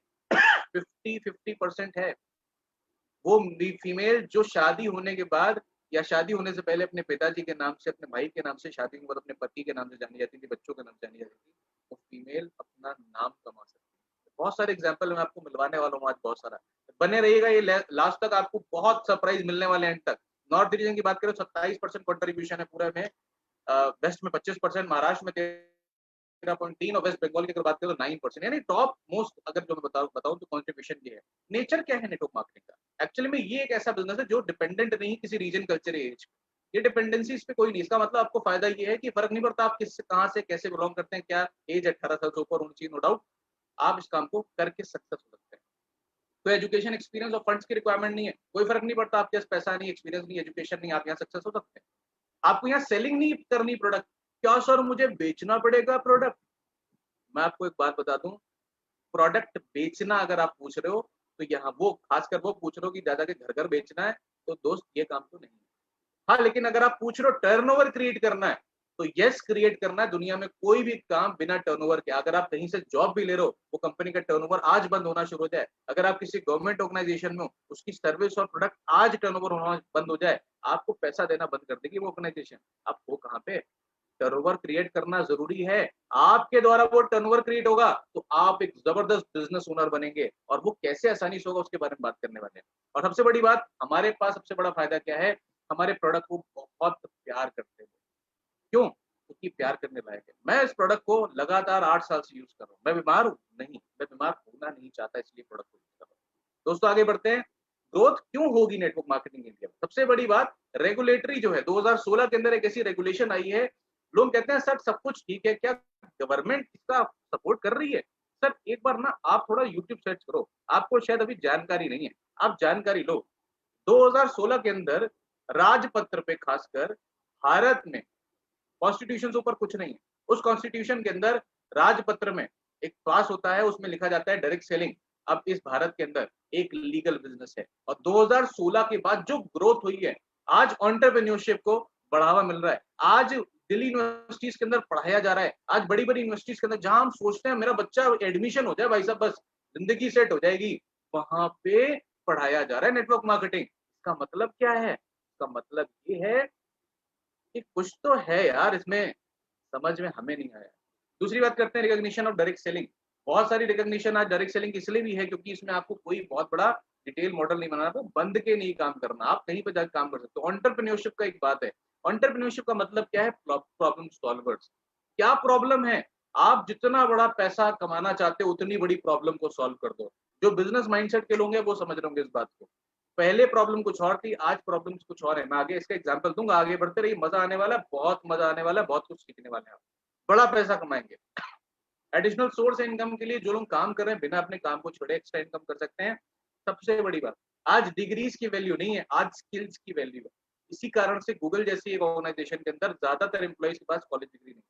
[SPEAKER 1] 50-50% है। वो फीमेल जो शादी होने के बाद या शादी होने से पहले अपने पिताजी के नाम से, अपने भाई के नाम से, शादी के बाद अपने पति के नाम से जानी जाती थी, बच्चों के नाम से जानी जाती थी, वो फीमेल अपना नाम कमा सकती है। बहुत सारे एग्जाम्पल मैं आपको मिलवाने वाला हूँ आज, बहुत सारा। बने रहिएगा, ये लास्ट तक आपको बहुत सरप्राइज मिलने वाले हैं एंड तक। नॉर्थ रीजन की बात करें 27% कॉन्ट्रीब्यूशन है पूरे में, वेस्ट में 25%, महाराष्ट्र में 13.3 और वेस्ट बंगाल की अगर बात करें तो 9%, यानी टॉप मोस्ट अगर जो मैं बताऊं तो कंट्रीब्यूशन ये है। नेचर क्या है नेटवर्क मार्केटिंग का? एक्चुअली में ये एक ऐसा बिजनेस है जो डिपेंडेंट नहीं किसी रीजन, कल्चर, एज। ये डिपेंडेंसी इस पे कोई नहीं। इसका मतलब आपको फायदा ये है कि फर्क नहीं पड़ता आप किस कहां से कैसे बिलोंग करते हैं, क्या एज 18 साल से ऊपर होनी चाहिए, नो डाउट आप इस काम को करके सक्सेस हो सकते हैं। तो एजुकेशन, एक्सपीरियंस और फंड्स की रिक्वायरमेंट नहीं है, कोई फर्क नहीं पड़ता आपके पास पैसा नहीं, एक्सपीरियंस नहीं, एजुकेशन नहीं, आप यहाँ सक्सेस हो सकते हैं। आपको यहाँ सेलिंग नहीं करनी प्रोडक्ट। क्या सर मुझे बेचना पड़ेगा प्रोडक्ट? मैं आपको एक बात बता दूं, प्रोडक्ट बेचना अगर आप पूछ रहे हो तो यहाँ वो खासकर वो पूछ रहे हो कि दादा के घर घर बेचना है, तो दोस्त ये काम तो नहीं है। हाँ, लेकिन अगर आप पूछ रहे हो टर्नओवर क्रिएट करना है, तो यस क्रिएट करना है। दुनिया में कोई भी काम बिना टर्नओवर के, अगर आप कहीं से जॉब भी ले रहे हो, वो कंपनी का टर्नओवर आज बंद होना शुरू हो जाए, अगर आप किसी गवर्नमेंट ऑर्गेनाइजेशन में हो, उसकी सर्विस और प्रोडक्ट आज टर्नओवर होना बंद हो जाए, आपको पैसा देना बंद कर देगी वो ऑर्गेनाइजेशन। आप वो कहाँ पे? टर्नओवर क्रिएट करना जरूरी है। आपके द्वारा वो टर्नओवर क्रिएट होगा तो आप एक जबरदस्त बिजनेस ओनर बनेंगे, और वो कैसे आसानी से होगा उसके बारे में बात करने वाले हैं। और सबसे बड़ी बात, हमारे पास सबसे बड़ा फायदा क्या है? हमारे प्रोडक्ट को बहुत प्यार करते हैं। क्यों? क्योंकि प्यार करने लायक है। मैं इस प्रोडक्ट को लगातार 8 साल से यूज कर रहा हूँ। मैं बीमार हूँ? नहीं, मैं बीमार होना नहीं चाहता, इसलिए प्रोडक्ट को यूज कर रहा हूँ। दोस्तों आगे बढ़ते हैं। ग्रोथ क्यों होगी नेटवर्क मार्केटिंग इंडिया में? सबसे बड़ी बात, रेगुलेटरी जो है 2016 के अंदर एक ऐसी रेगुलेशन आई है। लोग कहते हैं सर सब कुछ ठीक है, क्या गवर्नमेंट इसका सपोर्ट कर रही है? सर एक बार ना आप थोड़ा यूट्यूब सर्च करो, आपको शायद अभी जानकारी नहीं है, आप जानकारी लो। 2016 के अंदर राजपत्र पे खासकर भारत में, कॉन्स्टिट्यूशन से ऊपर कुछ नहीं है, उस कॉन्स्टिट्यूशन के अंदर राजपत्र में एक पास होता है, उसमें लिखा जाता है डायरेक्ट सेलिंग अब इस भारत के अंदर एक लीगल बिजनेस है। और 2016 के बाद जो ग्रोथ हुई है, आज एंटरप्रेन्योरशिप को बढ़ावा मिल रहा है। आज दिल्ली यूनिवर्सिटीज के अंदर पढ़ाया जा रहा है, आज बड़ी बड़ी यूनिवर्सिटीज के अंदर जहां हम सोचते हैं मेरा बच्चा एडमिशन हो जाए भाई साहब बस जिंदगी सेट हो जाएगी, वहां पे पढ़ाया जा रहा है नेटवर्क मार्केटिंग। इसका मतलब क्या है? इसका मतलब ये है कि कुछ तो है यार इसमें, समझ में हमें नहीं आया। दूसरी बात करते हैं रिकॉग्निशन ऑफ डायरेक्ट सेलिंग। बहुत सारी रिकॉग्निशन आज डायरेक्ट सेलिंग इसलिए भी है क्योंकि इसमें आपको कोई बहुत बड़ा डिटेल मॉडल नहीं बनाना, आपको बंद के नहीं काम करना, आप कहीं पर जाकर काम कर सकते हो। एंटरप्रेन्योरशिप का एक बात है, एंटरप्रेन्योरशिप का मतलब क्या है? Problem solvers. क्या प्रॉब्लम है? आप जितना बड़ा पैसा कमाना चाहते हो उतनी बड़ी प्रॉब्लम को सॉल्व कर दो। जो बिजनेस माइंडसेट के लोग हैं वो समझ रहे होंगे इस बात को। पहले प्रॉब्लम कुछ और थी, आज प्रॉब्लम कुछ और है। मैं आगे इसका एग्जांपल दूंगा, आगे बढ़ते रहिए, मजा आने वाला है, बहुत मजा आने वाला है, बहुत कुछ सीखने वाले हैं आप, बड़ा पैसा कमाएंगे। एडिशनल सोर्स इनकम के लिए जो लोग काम कर रहे हैं बिना अपने काम को छोड़े एक्स्ट्रा इनकम कर सकते हैं। सबसे बड़ी बात, आज डिग्रीज की वैल्यू नहीं है, आज स्किल्स की वैल्यू है। इसी कारण से गूगल जैसी एक ऑर्गेनाइजेशन के अंदर ज्यादातर एम्प्लॉइज के पास कॉलेज डिग्री नहीं।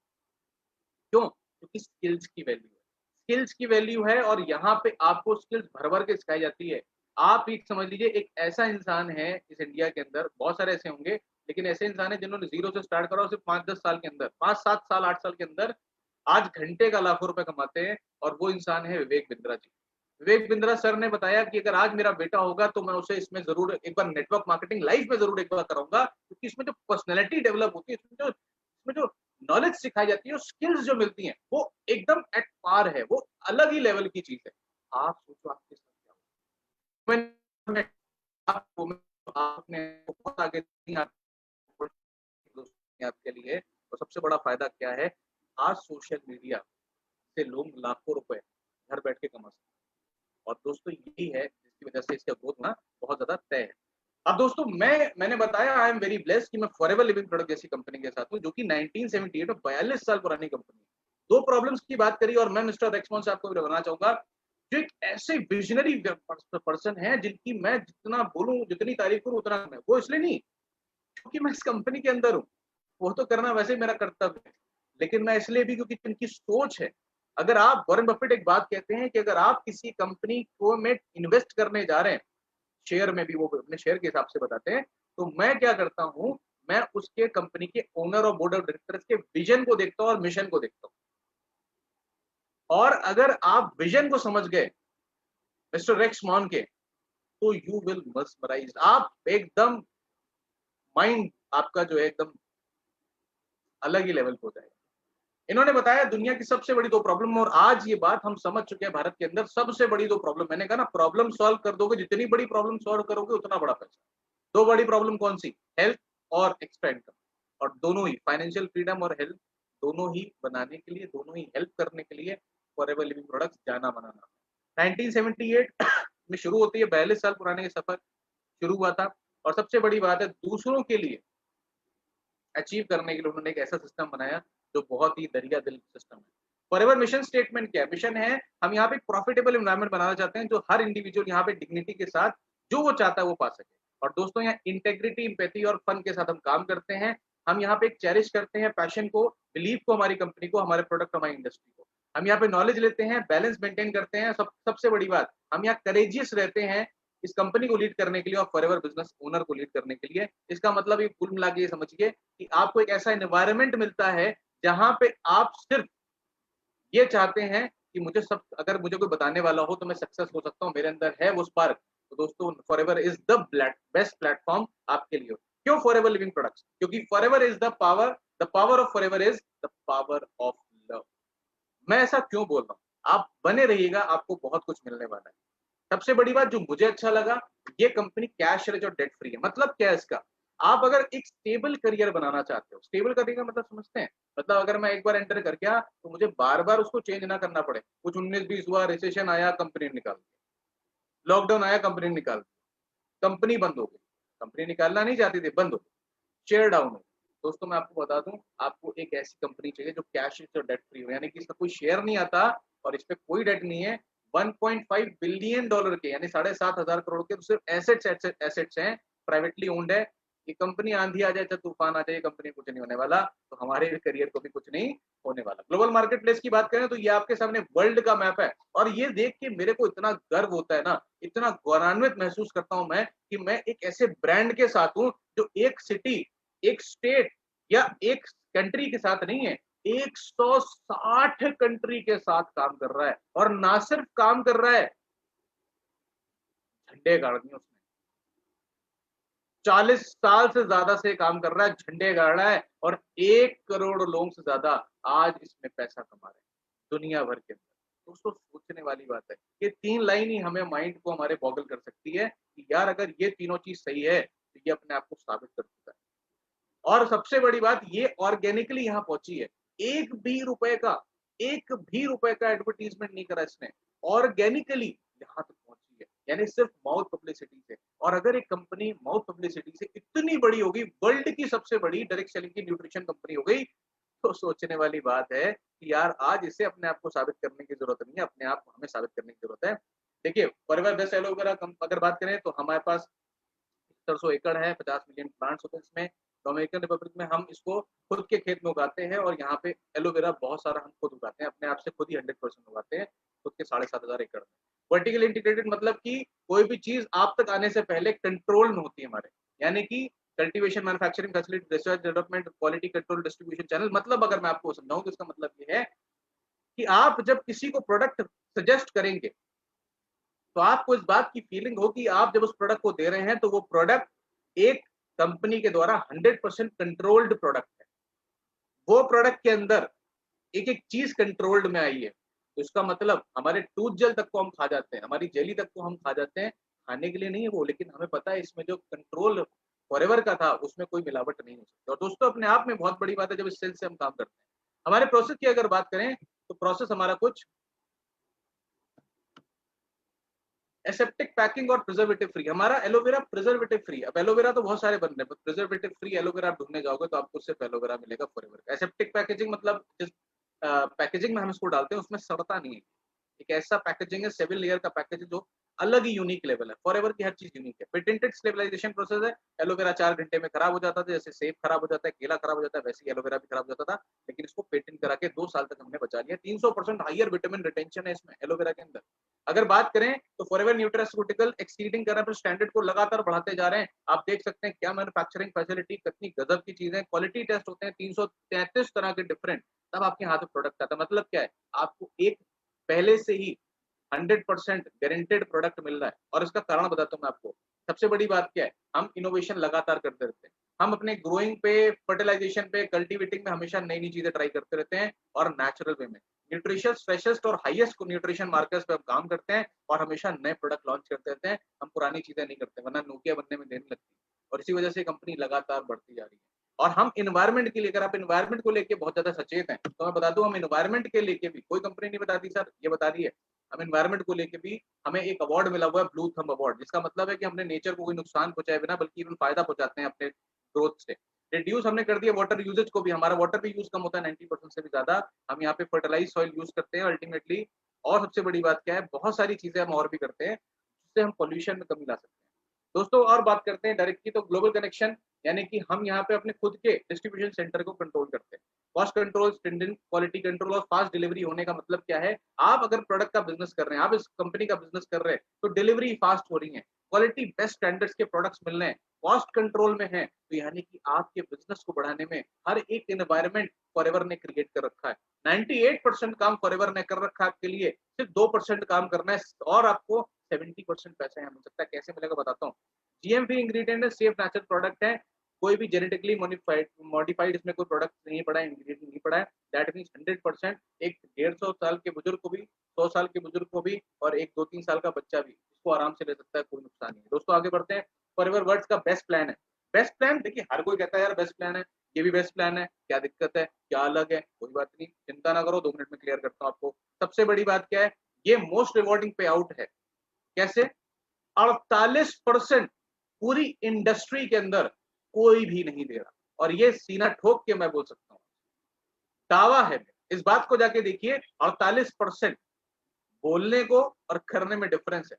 [SPEAKER 1] क्यों? क्योंकि स्किल्स की वैल्यू है, स्किल्स की वैल्यू है, और यहाँ पे आपको स्किल्स भर भर के सिखाई जाती है। आप एक समझ लीजिए, एक ऐसा इंसान है इस इंडिया के अंदर, बहुत सारे ऐसे होंगे, लेकिन ऐसे इंसान है जिन्होंने जीरो से स्टार्ट करा और सिर्फ 5-10 साल के अंदर, 5-7 साल 8 साल के अंदर आज घंटे का लाखों रुपए कमाते हैं। और वो इंसान है विवेक बिंद्रा जी। विवेक बिंद्रा सर ने बताया कि अगर आज मेरा बेटा होगा तो मैं उसे इसमें जरूर एक बार नेटवर्क मार्केटिंग लाइफ में जरूर एक बार कराऊंगा, क्योंकि इसमें जो पर्सनैलिटी डेवलप होती है, इसमें जो नॉलेज सिखाई जाती है और स्किल्स जो मिलती हैं वो एकदम एट पार है, वो अलग ही लेवल की चीज है। आप सोचो आपके साथ क्या होगा। मैं आपको आपने बहुत आगे नहीं आपके लिए। और सबसे बड़ा फायदा क्या है? आज सोशल मीडिया से लोग लाखों रुपए घर बैठ के कमा सकते हैं, और दोस्तों यही है जिसकी वजह से इसका ग्रोथ ना बहुत ज्यादा तय है। अब दोस्तों मैंने बताया आई एम वेरी ब्लेस्ड कि मैं फॉरएवर लिविंग प्रोडक्ट जैसी कंपनी के साथ हूं, जो कि 1978 में 42 साल पुरानी कंपनी है। दो प्रॉब्लम्स की बात करी, और मैं मिस्टर रेस्पॉन्स आपको बताना चाहूंगा, जो एक ऐसे विजनरी पर्सन है जिनकी मैं जितना बोलूं, जितनी तारीफ करूं उतना कम है। वो इसलिए नहीं क्योंकि मैं इस कंपनी के अंदर हूं, वो तो करना वैसे ही मेरा कर्तव्य है, लेकिन मैं इसलिए भी क्योंकि इनकी सोच है। अगर आप, वॉरेन बफेट एक बात कहते हैं कि अगर आप किसी कंपनी को में इन्वेस्ट करने जा रहे हैं, शेयर में भी वो अपने शेयर के हिसाब से बताते हैं, तो मैं क्या करता हूं, मैं उसके कंपनी के ओनर और बोर्ड ऑफ डायरेक्टर्स के विजन को देखता हूं और मिशन को देखता हूं। और अगर आप विजन को समझ गए मिस्टर रेक्स मॉन के, तो यू विल मस्मराइज, आप एकदम माइंड आपका जो है एकदम अलग ही लेवल पे हो जाएगा। इन्होंने बताया दुनिया की सबसे बड़ी दो प्रॉब्लम, और आज ये बात हम समझ चुके हैं भारत के अंदर सबसे बड़ी दो प्रॉब्लम। मैंने कहा ना, प्रॉब्लम सॉल्व कर दोगे, जितनी बड़ी प्रॉब्लम सॉल्व करोगे उतना बड़ा पैसा। दो बड़ी प्रॉब्लम कौन सी? हेल्थ और एक्स्ट्रा इनकम। और दोनों ही फाइनेंशियल फ्रीडम और हेल्थ, दोनों ही बनाने के लिए, दोनों ही हेल्प करने के लिए फॉरएवर लिविंग प्रोडक्ट्स जाना बनाना। 1978 में शुरू होती है, 42 साल पुराने ये सफर शुरू हुआ था। और सबसे बड़ी बात है, दूसरों के लिए अचीव करने के लिए उन्होंने एक ऐसा सिस्टम बनाया जो बहुत ही दरिया दिल सिस्टम है। फॉरएवर मिशन स्टेटमेंट क्या है? मिशन है, हम यहाँ पे एक प्रॉफिटेबल एनवायरनमेंट बनाना चाहते हैं, जो हर इंडिविजुअल यहाँ पे डिग्निटी के साथ जो वो चाहता है वो पा सके। और दोस्तों, यहाँ इंटेग्रिटी, एम्पैथी और फन के साथ हम काम करते हैं। हम यहाँ पे एक चेरिश करते हैं पैशन को, बिलीव को, हमारी कंपनी को, हमारे प्रोडक्ट, हमारी इंडस्ट्री को। हम यहाँ पे नॉलेज लेते हैं, बैलेंस मेंटेन करते हैं। सबसे बड़ी बात, हम यहाँ करेजियस रहते हैं इस कंपनी को लीड करने के लिए और फॉरएवर बिजनेस ओनर को लीड करने के लिए। इसका मतलब ये कुल मिला के ये समझिए कि आपको एक ऐसा एनवायरनमेंट मिलता है जहां पे आप सिर्फ ये चाहते हैं कि मुझे सब, अगर मुझे कोई बताने वाला हो तो मैं सक्सेस हो सकता हूँ, मेरे अंदर है वो स्पार्क। तो दोस्तों, forever is the best platform आपके लिए। क्यों फॉरएवर लिविंग प्रोडक्ट्स? क्योंकि forever is the power of forever is the power of love. मैं ऐसा क्यों बोल रहा हूँ? आप बने रहिएगा, आपको बहुत कुछ मिलने वाला है। सबसे बड़ी बात जो मुझे अच्छा लगा, ये कंपनी कैश रिच और डेट फ्री है। मतलब क्या है इसका? आप अगर एक स्टेबल करियर बनाना चाहते हो, स्टेबल करियर का मतलब समझते हैं? मतलब अगर मैं एक बार एंटर कर गया तो मुझे बार बार उसको चेंज ना करना पड़े। कुछ 19-20 हुआ, रिसेशन आया, कंपनी निकाल दी, लॉकडाउन आया, कंपनी निकाल दी, कंपनी बंद हो गई। कंपनी निकालना नहीं चाहती थी, बंद हो गई, शेयर डाउन हो गई। दोस्तों, मैं आपको बता दूं, आपको एक ऐसी कंपनी चाहिए जो कैश रिच और डेट फ्री हो, यानी कि इसका कोई शेयर नहीं आता और इस पे कोई डेट नहीं है। 1.5 बिलियन डॉलर के, यानी 7,500 करोड़ के तो सिर्फ एसेट्स हैं, प्राइवेटली ओन्ड है। ये कंपनी आंधी आ जाए चाहे तूफान आ जाए, कंपनी कुछ नहीं होने वाला। तो हमारे करियर को भी कुछ नहीं होने वाला। ग्लोबल मार्केट प्लेस की बात करें तो ये आपके सामने वर्ल्ड का मैप है, और ये देख के मेरे को इतना गर्व होता है ना, इतना गौरवान्वित महसूस करता हूं मैं कि मैं एक ऐसे ब्रांड के साथ हूं जो एक सिटी, एक स्टेट या एक कंट्री के साथ नहीं है, 160 कंट्री के साथ काम कर रहा है। और ना सिर्फ काम कर रहा है, झंडे गाड़ दिए उसने। 40 साल से ज्यादा से काम कर रहा है, झंडे गाड़ रहा है, और 1 करोड़ लोगों से ज्यादा आज इसमें पैसा कमा रहे हैं दुनिया भर के अंदर। दोस्तों, सोचने वाली बात है। ये 3 लाइन ही हमें माइंड को हमारे बॉगल कर सकती है कि यार अगर ये तीनों चीज सही है तो ये अपने आप को साबित कर चुका है। और सबसे बड़ी बात, ये ऑर्गेनिकली यहाँ पहुंची है। एक भी रुपए का एडवर्टीजमेंट नहीं करा इसने, ऑर्गेनिकली यहाँ तक पहुंची है, यानी सिर्फ माउथ पब्लिसिटी से। और अगर एक कंपनी माउथ पब्लिसिटी से इतनी बड़ी होगी, वर्ल्ड की सबसे बड़ी डायरेक्ट सेलिंग की न्यूट्रिशन कंपनी हो गई, तो सोचने वाली बात है कि यार आज इसे अपने आप को साबित करने की जरूरत नहीं है, अपने आप को हमें साबित करने की जरूरत है। देखिए, फॉरएवर बेस्ट एलोवेरा अगर बात करें तो हमारे पास 700 एकड़ है, 50 मिलियन प्लांट्स होते हैं इसमें। डोमिनिकन रिपब्लिक में हम इसको खुद के खेत में उगाते हैं, और यहाँ पे एलोवेरा बहुत सारा हम खुद उगाते हैं, अपने आप से खुद ही 100% उगाते हैं, खुद के 7,500 एकड़ में। वर्टिकल इंटीग्रेटेड मतलब कि कोई भी चीज आप तक आने से पहले कंट्रोल में होती है हमारे, यानी कि cultivation, manufacturing facility, research development, quality control, distribution channel. मतलब अगर मैं आपको समझाऊं तो इसका मतलब ये है कि आप जब किसी को प्रोडक्ट सजेस्ट करेंगे तो आपको इस बात की फीलिंग हो कि आप जब उस प्रोडक्ट को दे रहे हैं तो वो प्रोडक्ट एक कंपनी के द्वारा 100% कंट्रोल्ड प्रोडक्ट है। वो प्रोडक्ट के अंदर एक एक चीज कंट्रोल्ड में आई है। तो इसका मतलब हमारे टूथ जेल तक को हम खा जाते हैं, हमारी जेली तक को हम खा जाते हैं, खाने के लिए नहीं है वो, लेकिन हमें पता है इसमें जो कंट्रोल फॉरएवर का था उसमें कोई मिलावट नहीं हो सकती। और दोस्तों, अपने आप में बहुत बड़ी बात है जब इस सेल से हम काम करते हैं। हमारे प्रोसेस की अगर बात करें तो प्रोसेस हमारा कुछ एसेप्टिक पैकिंग और प्रिजर्वेटिव फ्री। हमारा एलोवेरा प्रिजर्वेटिव फ्री। अब एलोवेरा तो बहुत सारे बन रहे हैं, प्रिजर्वेटिव फ्री एलोवेरा आप ढूंढने जाओगे तो आपको सिर्फ एलोवेरा मिलेगा फॉरएवर का। एसेप्टिक पैकेजिंग मतलब जिस पैकेजिंग में हम इसको डालते हैं उसमें सड़ता नहीं है। एक ऐसा पैकेजिंग है, 7 लेयर का पैकेज जो अलग ही यूनिक लेवल है। फॉरएवर की हर चीज यूनिक है। पेटेंटेड स्टेबलाइजेशन प्रोसेस है। एलोवेरा 4 घंटे में खराब हो जाता था, जैसे सेब खराब हो जाता है, केला खराब हो जाता है, वैसे ही एलोवेरा भी खराब हो जाता था, लेकिन इसको पेटेंट करा के 2 साल तक हमने बचा लिया। 300% हाइयर विटामिन रिटेंशन है इसमें एलोवेरा के अंदर। अगर बात करें तो फॉरएवर न्यूट्रास्यूटिकल एक्सीडिंग कर रहे हैं, स्टैंडर्ड को लगातार बढ़ाते जा रहे हैं। आप देख सकते हैं क्या मैन्युफैक्चरिंग फैसिलिटी, कितनी गजब की चीजें। क्वालिटी टेस्ट होते हैं 333 तरह के डिफरेंट, तब आपके हाथ में प्रोडक्ट आता है। मतलब क्या है, आपको एक पहले से ही 100% गारंटेड प्रोडक्ट मिल रहा है। और इसका कारण बताता हूँ मैं आपको। सबसे बड़ी बात क्या है, हम इनोवेशन लगातार करते रहते हैं। हम अपने ग्रोइंग पे, फर्टिलाइजेशन पे, कल्टीवेटिंग में हमेशा नई नई चीजें ट्राई करते रहते हैं और नेचुरल वे में न्यूट्रिशियस, फ्रेशेस्ट और हाईएस्ट न्यूट्रिशन मार्कर्स पे हम काम करते हैं और हमेशा नए प्रोडक्ट लॉन्च करते रहते हैं। हम पुरानी चीजें नहीं करते, वरना नोकिया बनने में देर नहीं लगती और इसी वजह से कंपनी लगातार बढ़ती जा रही है। और हम इन्वायरमेंट के लिए, अगर आप इन्वायरमेंट को लेके बहुत ज्यादा सचेत हैं तो मैं बता दूं, हम इन्वायरमेंट के लेके भी, कोई कंपनी नहीं बताती सर, ये बता रही है, हम इन्वायरमेंट को लेके भी हमें एक अवार्ड मिला हुआ है, ब्लू थंब अवार्ड, जिसका मतलब है कि हमने नेचर को कोई नुकसान पहुंचाए बिना बल्कि इवन फायदा पहुंचाते हैं अपने ग्रोथ से। रिड्यूस हमने कर दिया वाटर यूजेज को भी, हमारा वाटर भी यूज कम होता है 90% से भी ज्यादा। हम यहाँ पे फर्टिलाइज सॉइल यूज करते हैं अल्टीमेटली। और सबसे बड़ी बात क्या है, बहुत सारी चीजें हम और भी करते हैं जिससे हम पॉल्यूशन में कमी ला सकते हैं। दोस्तों और बात करते हैं डायरेक्टली, तो ग्लोबल कनेक्शन, यानी कि हम यहाँ पे अपने खुद के डिस्ट्रीब्यूशन सेंटर को कंट्रोल करते हैं। Cost control, standard quality control और फास्ट डिलीवरी होने का मतलब क्या है, आप अगर प्रोडक्ट का बिजनेस कर रहे हैं, आप इस कंपनी का बिजनेस कर रहे हैं तो डिलीवरी फास्ट हो रही है, क्वालिटी बेस्ट स्टैंडर्ड्स के प्रोडक्ट्स मिल रहे हैं, कॉस्ट कंट्रोल में है, तो यानी कि आपके बिजनेस को बढ़ाने में हर एक एनवायरमेंट फॉरएवर ने क्रिएट कर रखा है। 98% काम फॉरएवर ने कर रखा है आपके लिए, सिर्फ 2% काम करना है और आपको 70% पैसा यहाँ मिल सकता है। कैसे मिलेगा बताता हूँ। जीएमपी इंग्रेडिएंट है, सेफ नेचुरल प्रोडक्ट है, कोई भी जेनेटिकली मॉडिफाइड इसमें कोई प्रोडक्ट नहीं पड़ा है, इंग्रेडिएंट नहीं पड़ा है। दैट मीन्स 100% एक 150 साल के बुजुर्ग को भी, 100 साल के बुजुर्ग को भी और एक 2-3 साल का बच्चा भी इसको आराम से ले सकता है, कोई नुकसान नहीं है। दोस्तों आगे बढ़ते हैं। फॉरएवर वर्ड्स का बेस्ट प्लान है। बेस्ट प्लान देखिए, हर कोई कहता है यार बेस्ट प्लान है, ये भी बेस्ट प्लान है, क्या दिक्कत है, क्या अलग है, कोई बात नहीं, चिंता ना करो, 2 मिनट में क्लियर करता हूँ आपको। सबसे बड़ी बात क्या है, ये मोस्ट रिवॉर्डिंग पे आउट है। कैसे? 48% पूरी इंडस्ट्री के अंदर कोई भी नहीं दे रहा, और ये सीना ठोक के मैं बोल सकता हूं, दावा है। इस बात को जाके देखिए, 48% बोलने को और करने में डिफरेंस है।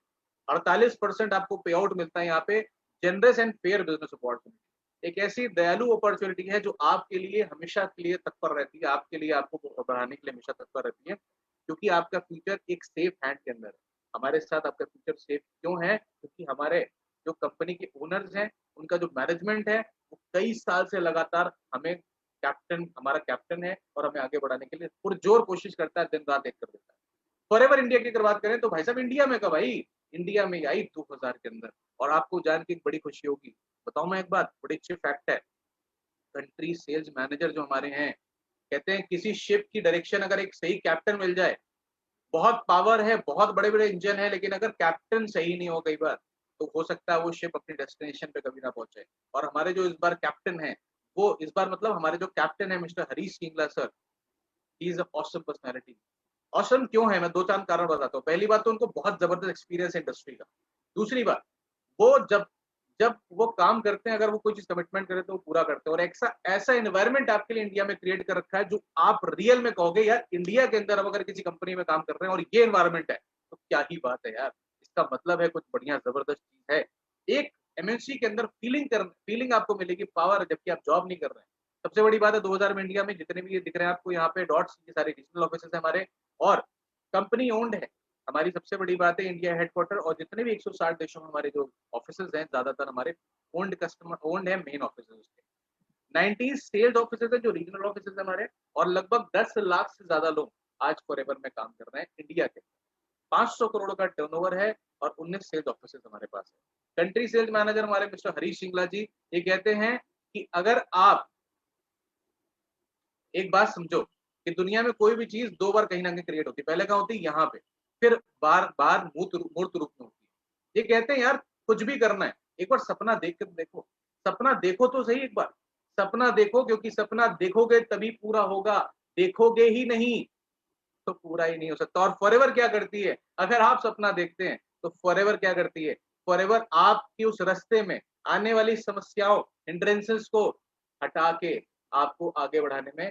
[SPEAKER 1] 48% आपको पे आउट मिलता है यहाँ पे। Generous and fair business opportunity एक ऐसी दयालु अपॉर्चुनिटी है जो आपके लिए हमेशा के लिए तत्पर रहती है, आपके लिए, आपको बढ़ाने के लिए हमेशा तत्पर रहती है, क्योंकि आपका फ्यूचर एक सेफ हैंड के अंदर है। हमारे साथ आपका फ्यूचर सेफ क्यों है? क्योंकि हमारे जो कंपनी के ओनर्स हैं, उनका जो मैनेजमेंट है, वो कई साल से लगातार हमें, कैप्टन हमारा कैप्टन है और हमें आगे बढ़ाने के लिए पुरजोर कोशिश करता है, दिन रात एक कर देता है। फॉरएवर इंडिया की अगर बात करें तो भाई साहब इंडिया में कब आई? इंडिया में आई 2000 के अंदर। और आपको जान के एक बड़ी खुशी होगी, बताऊं मैं एक बात, बड़ी अच्छी फैक्ट है। कंट्री सेल्स मैनेजर जो हमारे हैं, कहते हैं किसी शिप की डायरेक्शन अगर एक सही कैप्टन मिल जाए, बहुत पावर है, बहुत बड़े बड़े इंजन है, लेकिन अगर कैप्टन सही नहीं हो कई बार, तो हो सकता है वो शिप अपनी डेस्टिनेशन पे कभी ना पहुंचे। और हमारे जो इस बार कैप्टन है, वो इस बार मतलब हमारे जो कैप्टन है mister Harish Singla sir, he is a awesome personality. Awesome क्यों है, मैं 2-4 कारण बताता हूँ। पहली बात तो उनको बहुत जबरदस्त एक्सपीरियंस है इंडस्ट्री का। दूसरी बात, वो जब जब वो काम करते हैं, अगर वो कोई चीज कमिटमेंट करे तो वो पूरा करते हैं। और ऐसा ऐसा एनवायरनमेंट आपके लिए इंडिया में क्रिएट कर रखा है जो आप रियल में कहोगे यार, इंडिया के अंदर अब अगर किसी कंपनी में काम कर रहे हैं और ये एनवायरनमेंट है तो क्या ही बात है यार। इसका मतलब है कुछ बढ़िया जबरदस्त चीज है। एक एमएनसी के अंदर फीलिंग आपको मिलेगी, पावर, जबकि आप जॉब नहीं कर रहे हैं। सबसे बड़ी बात है, 2000 में इंडिया में जितने भी ये दिख रहे हैं आपको यहाँ पे डॉट्स, ये सारे रीजनल ऑफिस है हमारे, और कंपनी ओन्ड है। हमारी सबसे बड़ी बात है इंडिया हेडक्वार्टर, और जितने भी 160 देशों में हमारे जो ऑफिसेज हैं, ज्यादातर हमारे ओन्ड कस्टमर ओन्ड है, मेन ऑफिसेज उसके। 90 सेल्स ऑफिसेज है जो रीजनल ऑफिसेज है हमारे, और लगभग 10 लाख से ज्यादा लोग आज फॉरएवर में काम कर रहे हैं इंडिया के। 500 करोड़ का टर्नओवर है और 19 सेल्स ऑफिसेज हमारे पास है। कंट्री सेल्स मैनेजर हमारे मिस्टर हरीश सिंगला जी, ये कहते हैं कि अगर आप एक बात समझो कि दुनिया में कोई भी चीज 2 बार कहीं ना कहीं क्रिएट होती है। पहले कहाँ होती है? यहाँ पे, फिर बार बार मूर्त रूप में होती है। ये कहते हैं यार, कुछ भी करना है, एक बार सपना देख कर देखो, सपना देखो तो सही एक बार, सपना देखो, क्योंकि सपना देखोगे तभी पूरा होगा, देखोगे ही नहीं तो पूरा ही नहीं हो सकता। और फॉरएवर क्या करती है, अगर आप सपना देखते हैं तो फॉरएवर क्या करती है, फॉरएवर आपकी उस रास्ते में आने वाली समस्याओं, हिंड्रेंसेस को हटा के आपको आगे बढ़ाने में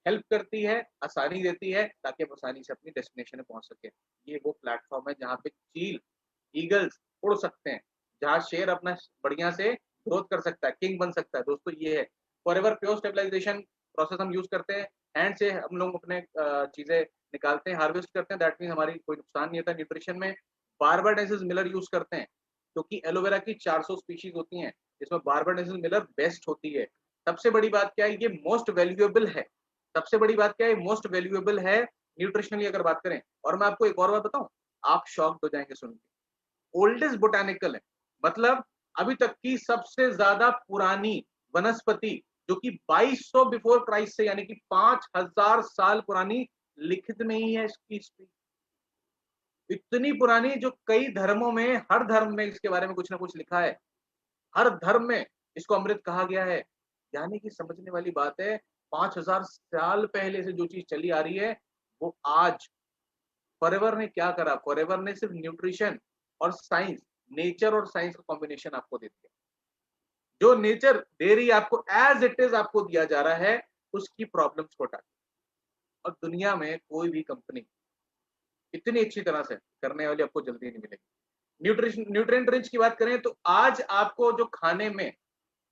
[SPEAKER 1] हेल्प करती है, आसानी देती है, ताकि आप आसानी से अपनी डेस्टिनेशन में पहुंच सके। ये वो प्लेटफॉर्म है जहाँ पे चील, ईगल्स उड़ सकते हैं, जहाँ शेर अपना बढ़िया से ग्रोथ कर सकता है, किंग बन सकता है। दोस्तों ये है फॉरएवर प्योर स्टेबलाइजेशन प्रोसेस हम यूज करते हैं। हैंड से हम लोग अपने चीजें निकालते हैं, हार्वेस्ट करते हैं, दैट मीन हमारी कोई नुकसान नहीं होता न्यूट्रिशन में। बारबाडेंसिस मिलर यूज करते हैं, क्योंकि एलोवेरा की 400 स्पीशीज होती हैं, जिसमें बारबाडेंसिस मिलर बेस्ट होती है। सबसे बड़ी बात क्या है, ये मोस्ट वैल्यूएबल है। सबसे बड़ी बात क्या है, मोस्ट वैल्यूएबल है न्यूट्रिशनली अगर बात करें। और मैं आपको एक और बात बताऊं, आप शॉक्ड हो जाएंगे सुन के। ओल्डेस्ट बोटानिकल है, मतलब अभी तक की सबसे ज्यादा पुरानी वनस्पति, जो कि 2200 बिफोर क्राइस्ट से, यानी कि 5000 साल पुरानी, लिखित में ही है इसकी हिस्ट्री। इतनी पुरानी, जो कई धर्मों में, हर धर्म में इसके बारे में कुछ ना कुछ लिखा है। हर धर्म में इसको अमृत कहा गया है। यानी कि समझने वाली बात है, 5000 साल पहले से जो चीज चली आ रही है, वो आज फॉरएवर ने क्या करा, फॉरएवर ने सिर्फ न्यूट्रिशन और साइंस, नेचर और साइंस का कॉम्बिनेशन आपको दे दिया। जो नेचर दे रही है आपको, एज इट इज आपको दिया जा रहा है, उसकी प्रॉब्लम्स को हटा के। और दुनिया में कोई भी कंपनी इतनी अच्छी तरह से करने वाली आपको जल्दी नहीं मिलेगी। न्यूट्रिएंट रिच की बात करें तो आज आपको जो खाने में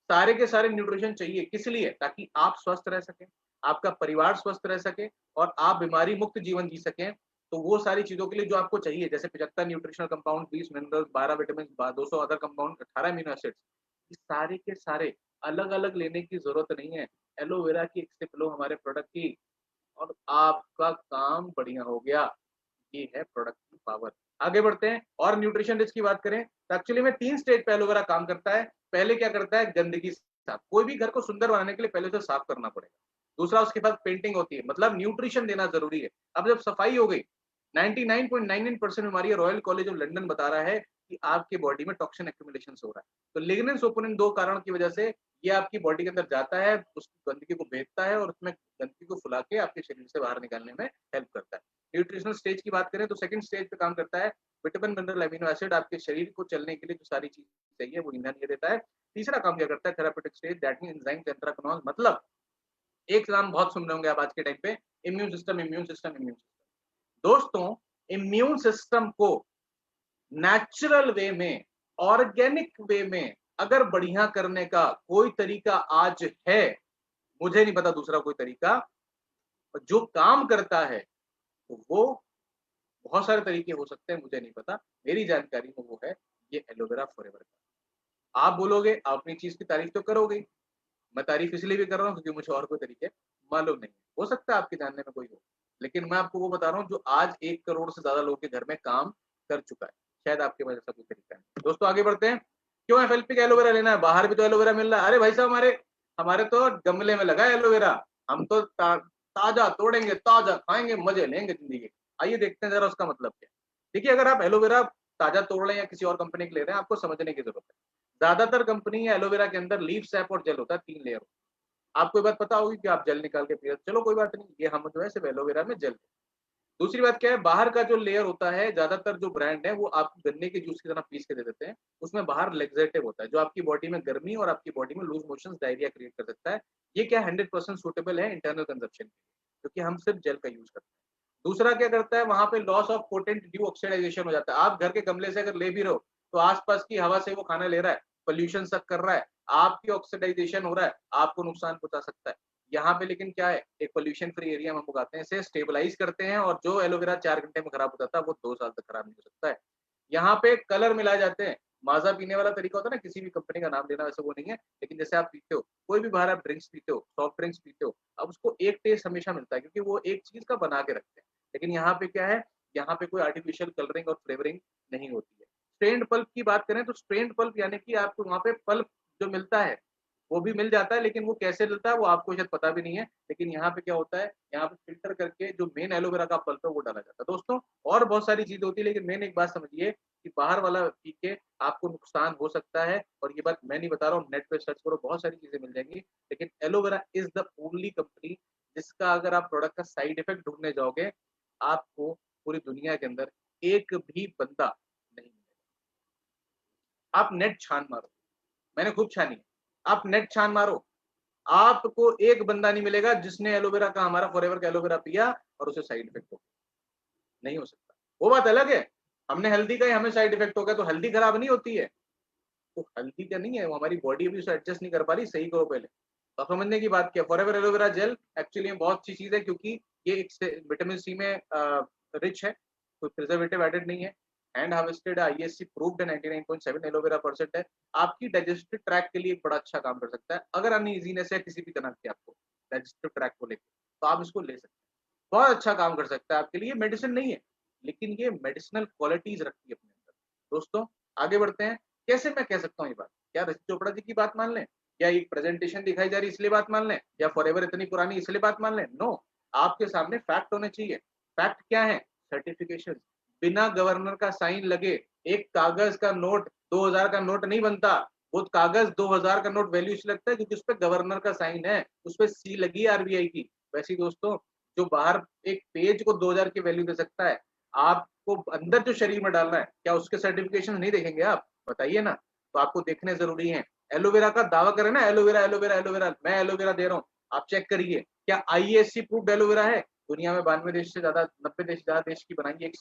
[SPEAKER 1] सारे के सारे न्यूट्रिशन चाहिए, किस लिए? ताकि आप स्वस्थ रह सकें, आपका परिवार स्वस्थ रह सके और आप बीमारी मुक्त जीवन जी सकें। तो वो सारी चीजों के लिए जो आपको चाहिए, जैसे 75 nutritional compound, 20 minerals, 12 vitamin, 200 other compound, 18 amino acids, ये सारे के सारे अलग अलग लेने की जरूरत नहीं है। एलोवेरा की एक सिप लो हमारे प्रोडक्ट की, और आपका काम बढ़िया हो गया। ये है प्रोडक्ट की पावर। आगे बढ़ते हैं और न्यूट्रिशन रिच की बात करें तो एक्चुअली में 3 स्टेज पे एलोवेरा काम करता है। पहले क्या करता है, गंदगी साफ। कोई भी घर को सुंदर बनाने के लिए पहले उसे साफ करना पड़ेगा। दूसरा, उसके बाद पेंटिंग होती है, मतलब न्यूट्रिशन देना जरूरी है। अब जब सफाई हो गई, 99.99% बीमारी, रॉयल कॉलेज ऑफ लंदन बता रहा है कि आपके बॉडी में टॉक्सिन एक्यूमुलेशन हो रहा है। तो लिग्नेंस ओपोनिन 2 कारणों की वजह से ये आपकी बॉडी के अंदर जाता है, उस गंदगी को भेजता है और उसमें गंदगी को फुला के आपके शरीर से बाहर निकालने में हेल्प करता है। न्यूट्रिशनल स्टेज की बात करें तो सेकंड स्टेज पे काम करता है। विटामिन, मिनरल, अमीनो एसिड आपके शरीर को चलने के लिए जो सारी चीज चाहिए वो ईंधन ये देता है। तीसरा काम क्या करता है, therapeutic stage, that mean enzyme, anthracnose, मतलब एक नाम बहुत सुन रहे होंगे आप आज के टाइम पे, immune system, immune system, immune system. दोस्तों, इम्यून सिस्टम को नेचुरल वे में, ऑर्गेनिक वे में अगर बढ़िया करने का कोई तरीका आज है, मुझे नहीं पता दूसरा कोई तरीका जो काम करता है, तो वो बहुत सारे तरीके हो सकते हैं, मुझे नहीं पता। मेरी जानकारी में वो है ये एलोवेरा फॉरएवर का। आप बोलोगे, आप अपनी चीज की तारीफ तो करोगे, मैं तारीफ इसलिए भी कर रहा हूँ क्योंकि मुझे और कोई तरीके मालूम नहीं है। हो सकता है आपके जानने में कोई हो, लेकिन मैं आपको वो बता रहा हूँ जो आज 1 करोड़ से ज्यादा लोगों के घर में काम कर चुका है। शायद आपके पास ऐसा कोई तरीका नहीं। दोस्तों आगे बढ़ते हैं। क्यों एफएलपी का एलोवेरा लेना है? बाहर भी तो एलोवेरा मिल रहा है। अरे भाई साहब, हमारे हमारे तो गमले में लगा है एलोवेरा, हम तो ताजा तोड़ेंगे, ताजा खाएंगे, मजे लेंगे जिंदगी के। आइए देखते हैं जरा उसका मतलब क्या है। देखिए, अगर आप एलोवेरा ताजा तोड़ रहे हैं या किसी और कंपनी के ले रहे हैं, आपको समझने की जरूरत है। ज्यादातर कंपनी या एलोवेरा के अंदर लीफ, सैप और जेल होता है, 3 लेयर। आपको ये बात पता होगी कि आप जेल निकाल के पिए, चलो कोई बात नहीं, ये हम जो है सिर्फ एलोवेरा में जेल। दूसरी बात क्या है, बाहर का जो लेयर होता है, ज्यादातर जो ब्रांड है वो आपको गन्ने के जूस की तरह पीस के दे देते हैं। उसमें बाहर लेग्जेटिव होता है, जो आपकी बॉडी में गर्मी और आपकी बॉडी में लूज मोशन, डायरिया क्रिएट कर सकता है। ये क्या 100% सूटेबल है इंटरनल कंजप्शन के लिए, क्योंकि हम सिर्फ जेल का यूज करते हैं। दूसरा क्या करता है, वहां पे loss of potent due oxidisation हो जाता है। आप घर के गमले से अगर ले भी रहो, तो आसपास की हवा से वो खाना ले रहा है, पोल्यूशन सक कर रहा है, आपकी ऑक्सीडाइजेशन हो रहा है, आपको नुकसान पहुंचा सकता है। यहाँ पे लेकिन क्या है, एक पोल्यूशन फ्री एरिया में हम उगाते हैं, इसे स्टेबलाइज करते हैं, और जो एलोवेरा 4 घंटे में खराब हो जाता है वो 2 साल तक खराब नहीं हो सकता है। यहाँ पे कलर मिलाए जाते हैं। माजा पीने वाला तरीका होता है ना, किसी भी कंपनी का नाम लेना, वैसे वो नहीं है, लेकिन जैसे आप पीते हो, कोई भी बाहर आप ड्रिंक्स पीते हो, सॉफ्ट ड्रिंक्स पीते हो, अब उसको एक टेस्ट हमेशा मिलता है क्योंकि वो एक चीज का बना के रखते हैं। लेकिन यहाँ पे क्या है, यहाँ पे कोई आर्टिफिशियल कलरिंग और फ्लेवरिंग नहीं होती है। स्ट्रेन्ड पल्प की बात करें तो स्ट्रेन्ड पल्प यानी कि आपको वहाँ पे पल्प जो मिलता है वो भी मिल जाता है, लेकिन वो कैसे मिलता है वो आपको शायद पता भी नहीं है। लेकिन यहाँ पे क्या होता है, यहाँ पे फिल्टर करके जो मेन एलोवेरा का पल्प है वो डाला जाता है। दोस्तों, और बहुत सारी चीज होती है, लेकिन मेन एक बात समझिए कि बाहर वाला पी के आपको नुकसान हो सकता है। और ये बात मैं नहीं बता रहा हूँ, नेट पे सर्च करो, बहुत सारी चीजें मिल जाएंगी। लेकिन aloe vera is the only company जिसका अगर आप प्रोडक्ट का साइड इफेक्ट ढूंढने जाओगे, आपको पूरी दुनिया के अंदर एक भी बंदा नहीं मिलेगा। आप नेट छान मारो, मैंने खूब छानी है, आप नेट छान मारो, आपको एक बंदा नहीं मिलेगा जिसने एलोवेरा का, हमारा फॉरएवर का एलोवेरा पिया और उसे साइड इफेक्ट हो। नहीं हो सकता। वो बात अलग है, हमने हल्दी का ही हमें साइड इफेक्ट हो गया, तो हल्दी खराब नहीं होती है। तो हल्दी का नहीं है, वो हमारी बॉडी भी उसे एडजस्ट नहीं कर पा रही, सही करो पहले। तो समझने की बात क्या, फॉरएवर एलोवेरा जेल एक्चुअली में बहुत अच्छी चीज है, क्योंकि ये एक विटामिन सी में रिच है, कोई प्रिजर्वेटिव एडेड नहीं है, हैंड हार्वेस्टेड, आईएससी प्रूव्ड है, 99.7 एलोवेरा परसेंट है। आपकी डाइजेस्टिव ट्रैक के लिए एक बड़ा अच्छा काम कर सकता है। अगर अनइजीनेस है किसी भी तरह की आपको डाइजेस्टिव ट्रैक को लेकर, तो आप इसको ले सकते हैं। बहुत अच्छा काम कर सकता है आपके लिए, मेडिसिन नहीं है, लेकिन ये मेडिसिनल क्वालिटीज रखती है अपने अंदर। दोस्तों आगे बढ़ते हैं। कैसे मैं कह सकता हूँ ये बात? क्या रजत चोपड़ा जी की बात मान लें, या एक प्रेजेंटेशन दिखाई जा रही इसलिए बात मान लें, या फॉरएवर इतनी पुरानी इसलिए बात मान लें? नो, आपके सामने फैक्ट होने चाहिए। फैक्ट क्या है? सर्टिफिकेशन। बिना गवर्नर का साइन लगे एक कागज का नोट 2000 का नोट नहीं बनता। वो कागज 2000 का नोट वैल्यू इसलिए लगता है क्योंकि उस पे गवर्नर का साइन है, उस पे सी लगी है आरबीआई की। वैसे ही दोस्तों, जो बाहर एक पेज को 2000 की वैल्यू दे सकता है, आपको अंदर जो शरीर में डालना है, क्या उसके सर्टिफिकेशन नहीं देखेंगे आप? बताइए ना। तो आपको देखने जरूरी है। एलोवेरा का दावा करें ना, एलोवेरा एलोवेरा एलोवेरा, मैं एलोवेरा दे रहा हूँ, आप चेक करिए क्या आईएससी प्रूफ एलोवेरा है? दुनिया में 92 देश से ज्यादा, 90 देश ज्यादा देश की बनाई एक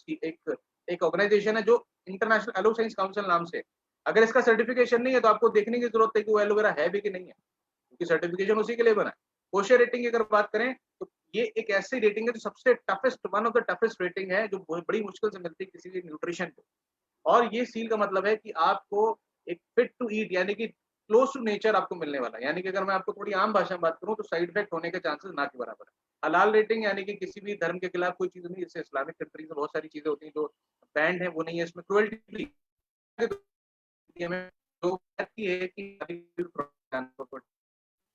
[SPEAKER 1] एक ऑर्गेनाइजेशन है जो इंटरनेशनल एलो साइंस काउंसिल नाम से। अगर इसका सर्टिफिकेशन नहीं है तो आपको देखने की जरूरत है कि वो एलोवेरा है भी कि नहीं है, क्योंकि सर्टिफिकेशन उसी के लिए बना है। कोशा रेटिंग की अगर बात करें तो ये एक ऐसी रेटिंग है जो सबसे toughest, one of the toughest rating है, जो बड़ी मुश्किल से मिलती है किसी भी न्यूट्रिशन को। और ये सील का मतलब है कि आपको एक फिट टू ईट यानी कि क्लोज टू नेचर आपको मिलने वाला है। यानी कि अगर मैं आपको थोड़ी आम भाषा में बात करूं तो साइड इफेक्ट होने के चांसेस ना के बराबर है। हलाल रेटिंग यानी कि किसी भी धर्म के खिलाफ कोई चीज नहीं, जैसे इस्लामिक कंट्रीज में बहुत सारी चीजें होती हैं जो बैंड है, वो नहीं है इसमें। क्रुएल्टी फ्री में जो कहती है कि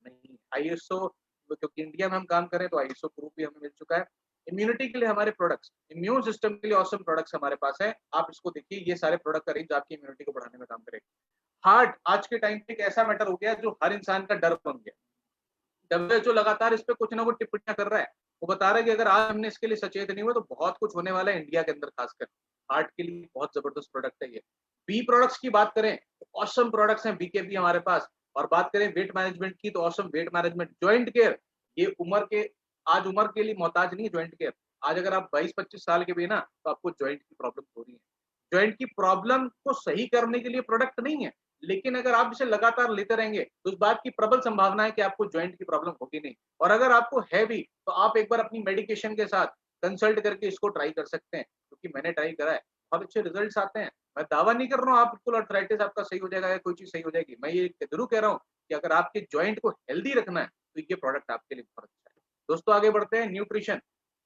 [SPEAKER 1] नहीं, आईएसओ, क्योंकि इंडिया में हम काम करें तो आईएसओ प्रूफ भी हमें मिल चुका है। इम्यूनिटी के लिए हमारे प्रोडक्ट्स, इम्यून सिस्टम के लिए ऑसम प्रोडक्ट्स हमारे पास है। आप इसको देखिए, ये सारे प्रोडक्ट का रेंज आपकी इम्यूनिटी को बढ़ाने में काम करेगा। हार्ट आज के टाइम पे एक ऐसा मैटर हो गया जो हर इंसान का डर बन गया। डब्ल्यूएचओ लगातार इस पे कुछ ना कुछ टिप्पणियां कर रहा है। वो बता रहा है कि अगर आज हमने इसके लिए सचेत नहीं हुए तो बहुत कुछ होने वाला है इंडिया के अंदर। खासकर हार्ट के लिए बहुत जबरदस्त प्रोडक्ट है ये। बी प्रोडक्ट्स की बात करें तो ऑसम प्रोडक्ट्स हैं बीकेबी हमारे पास। और बात करें वेट मैनेजमेंट की तो awesome weight management. Joint care, ये उम्र के, आज उम्र के लिए मोहताज नहीं है जॉइंट केयर। आज अगर आप 22-25 साल के भी है ना, तो आपको जॉइंट की प्रॉब्लम हो रही है। जॉइंट की प्रॉब्लम को सही करने के लिए प्रोडक्ट नहीं है, लेकिन अगर आप इसे लगातार लेते रहेंगे तो उस बात की प्रबल संभावना है कि आपको जॉइंट की प्रॉब्लम होगी नहीं। और अगर आपको है भी तो आप एक बार अपनी मेडिकेशन के साथ कंसल्ट करके इसको ट्राई कर सकते हैं, क्योंकि मैंने ट्राई करा है, बहुत अच्छे रिजल्ट्स आते हैं। मैं दावा नहीं कर रहा हूँ आप बिल्कुल अर्थराइटिस आपका सही हो जाएगा या कोई चीज सही हो जाएगी। मैं ये जरूर कह रहा हूँ कि अगर आपके जॉइंट को हेल्दी रखना है तो ये प्रोडक्ट आपके लिए बहुत अच्छा है। दोस्तों आगे बढ़ते हैं। Nutrition,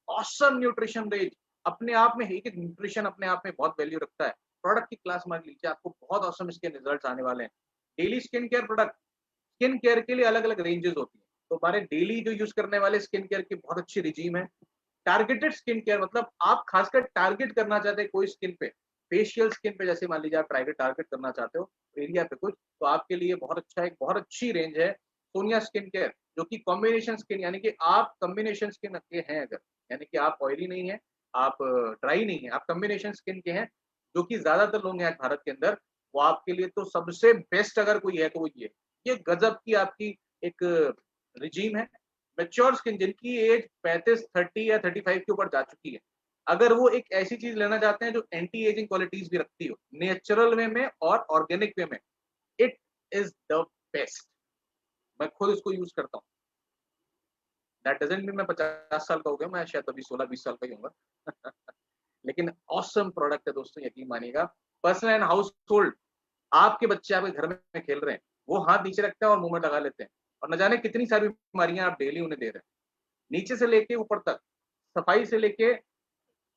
[SPEAKER 1] awesome nutrition range. अपने आप में एक एक न्यूट्रिशन अपने आप में बहुत वैल्यू रखता है। प्रोडक्ट की क्लास मान लीजिए, आपको बहुत ऑसम इसके रिजल्ट्स आने वाले हैं। Daily skin care product, skin care के लिए अलग अलग रेंजेस होती है, तो हमारे डेली जो यूज करने वाले स्किन केयर की बहुत अच्छी रिजीम है। टारगेटेड स्किन केयर मतलब आप खासकर टारगेट करना चाहते हैं कोई स्किन पे, फेशियल स्किन पे, जैसे मान लीजिए आप टारगेट टारगेट करना चाहते हो एरिया पे कुछ, तो आपके लिए बहुत अच्छा, एक बहुत अच्छी रेंज है सोनिया स्किन केयर, जो कि कॉम्बिनेशन स्किन, यानी कि आप कॉम्बिनेशन स्किन के हैं अगर, यानी कि आप ऑयली नहीं है, आप ड्राई नहीं है, आप कॉम्बिनेशन स्किन के हैं, जो कि ज्यादातर लोग हैं भारत के अंदर, वो आपके लिए तो सबसे बेस्ट अगर कोई है तो वो ये गजब की आपकी एक रिजीम है। मैच्योर स्किन जिनकी एज 35, 30 या 35 के ऊपर जा चुकी है, अगर वो एक ऐसी चीज लेना चाहते हैं जो एंटी एजिंग क्वालिटीज भी रखती हो, नेचुरल वे में और ऑर्गेनिक वे में, इट इज द बेस्ट। मैं खुद इसको यूज करता हूँ। दैट डजंट मीन मैं 50 साल का हो गया, मैं शायद अभी 16-20 साल का ही होऊंगा। लेकिन ऑसम प्रोडक्ट है दोस्तों, यकीन मानिएगा। पर्सनल एंड हाउस होल्ड, आपके बच्चे आपके घर में खेल रहे हैं, वो हाथ नीचे रखते हैं और मुंह में लगा लेते हैं, और न जाने कितनी सारी बीमारियां आप डेली उन्हें दे रहे हैं, नीचे से लेके ऊपर तक, सफाई से लेके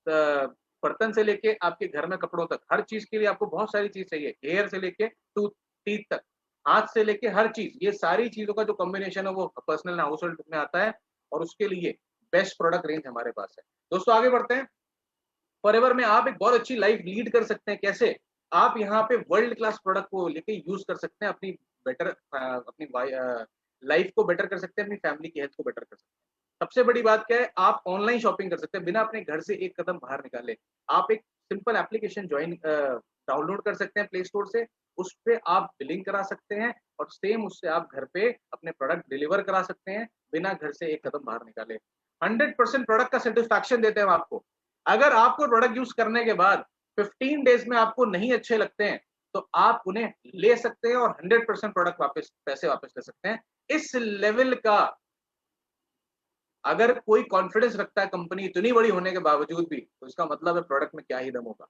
[SPEAKER 1] बर्तन से लेके आपके घर में कपड़ों तक, हर चीज के लिए आपको बहुत सारी चीज चाहिए, हेयर से लेके टूथ टीथ तक, हाथ से लेके हर चीज, ये सारी चीजों का जो कॉम्बिनेशन है वो पर्सनल हाउस होल्ड में आता है, और उसके लिए बेस्ट प्रोडक्ट रेंज हमारे पास है। दोस्तों आगे बढ़ते हैं। फॉरएवर में आप एक बहुत अच्छी लाइफ लीड कर सकते हैं। कैसे? आप यहाँ पे वर्ल्ड क्लास प्रोडक्ट को लेके यूज कर सकते हैं, अपनी बेटर अपनी लाइफ को बेटर कर सकते हैं, अपनी फैमिली की हेल्थ को बेटर कर सकते हैं। सबसे बड़ी बात क्या है? आप ऑनलाइन शॉपिंग कर सकते हैं बिना अपने घर से एक कदम बाहर निकाले। आप एक सिंपल एप्लीकेशन ज्वाइन डाउनलोड कर सकते हैं प्ले स्टोर से, उस पे आप बिलिंग करा सकते हैं, और सेम उससे आप घर पे अपने प्रोडक्ट डिलीवर करा सकते हैं बिना घर से एक कदम बाहर निकाले। 100% प्रोडक्ट का सेटिस्फैक्शन देते हैं हम आपको। अगर आपको प्रोडक्ट यूज करने के बाद 15 डेज में आपको नहीं अच्छे लगते हैं, तो आप उन्हें ले सकते हैं और 100% प्रोडक्ट वापस, पैसे वापस ले सकते हैं। इस लेवल का अगर कोई कॉन्फिडेंस रखता है कंपनी इतनी बड़ी होने के बावजूद भी, तो इसका मतलब है प्रोडक्ट में क्या ही दम होगा।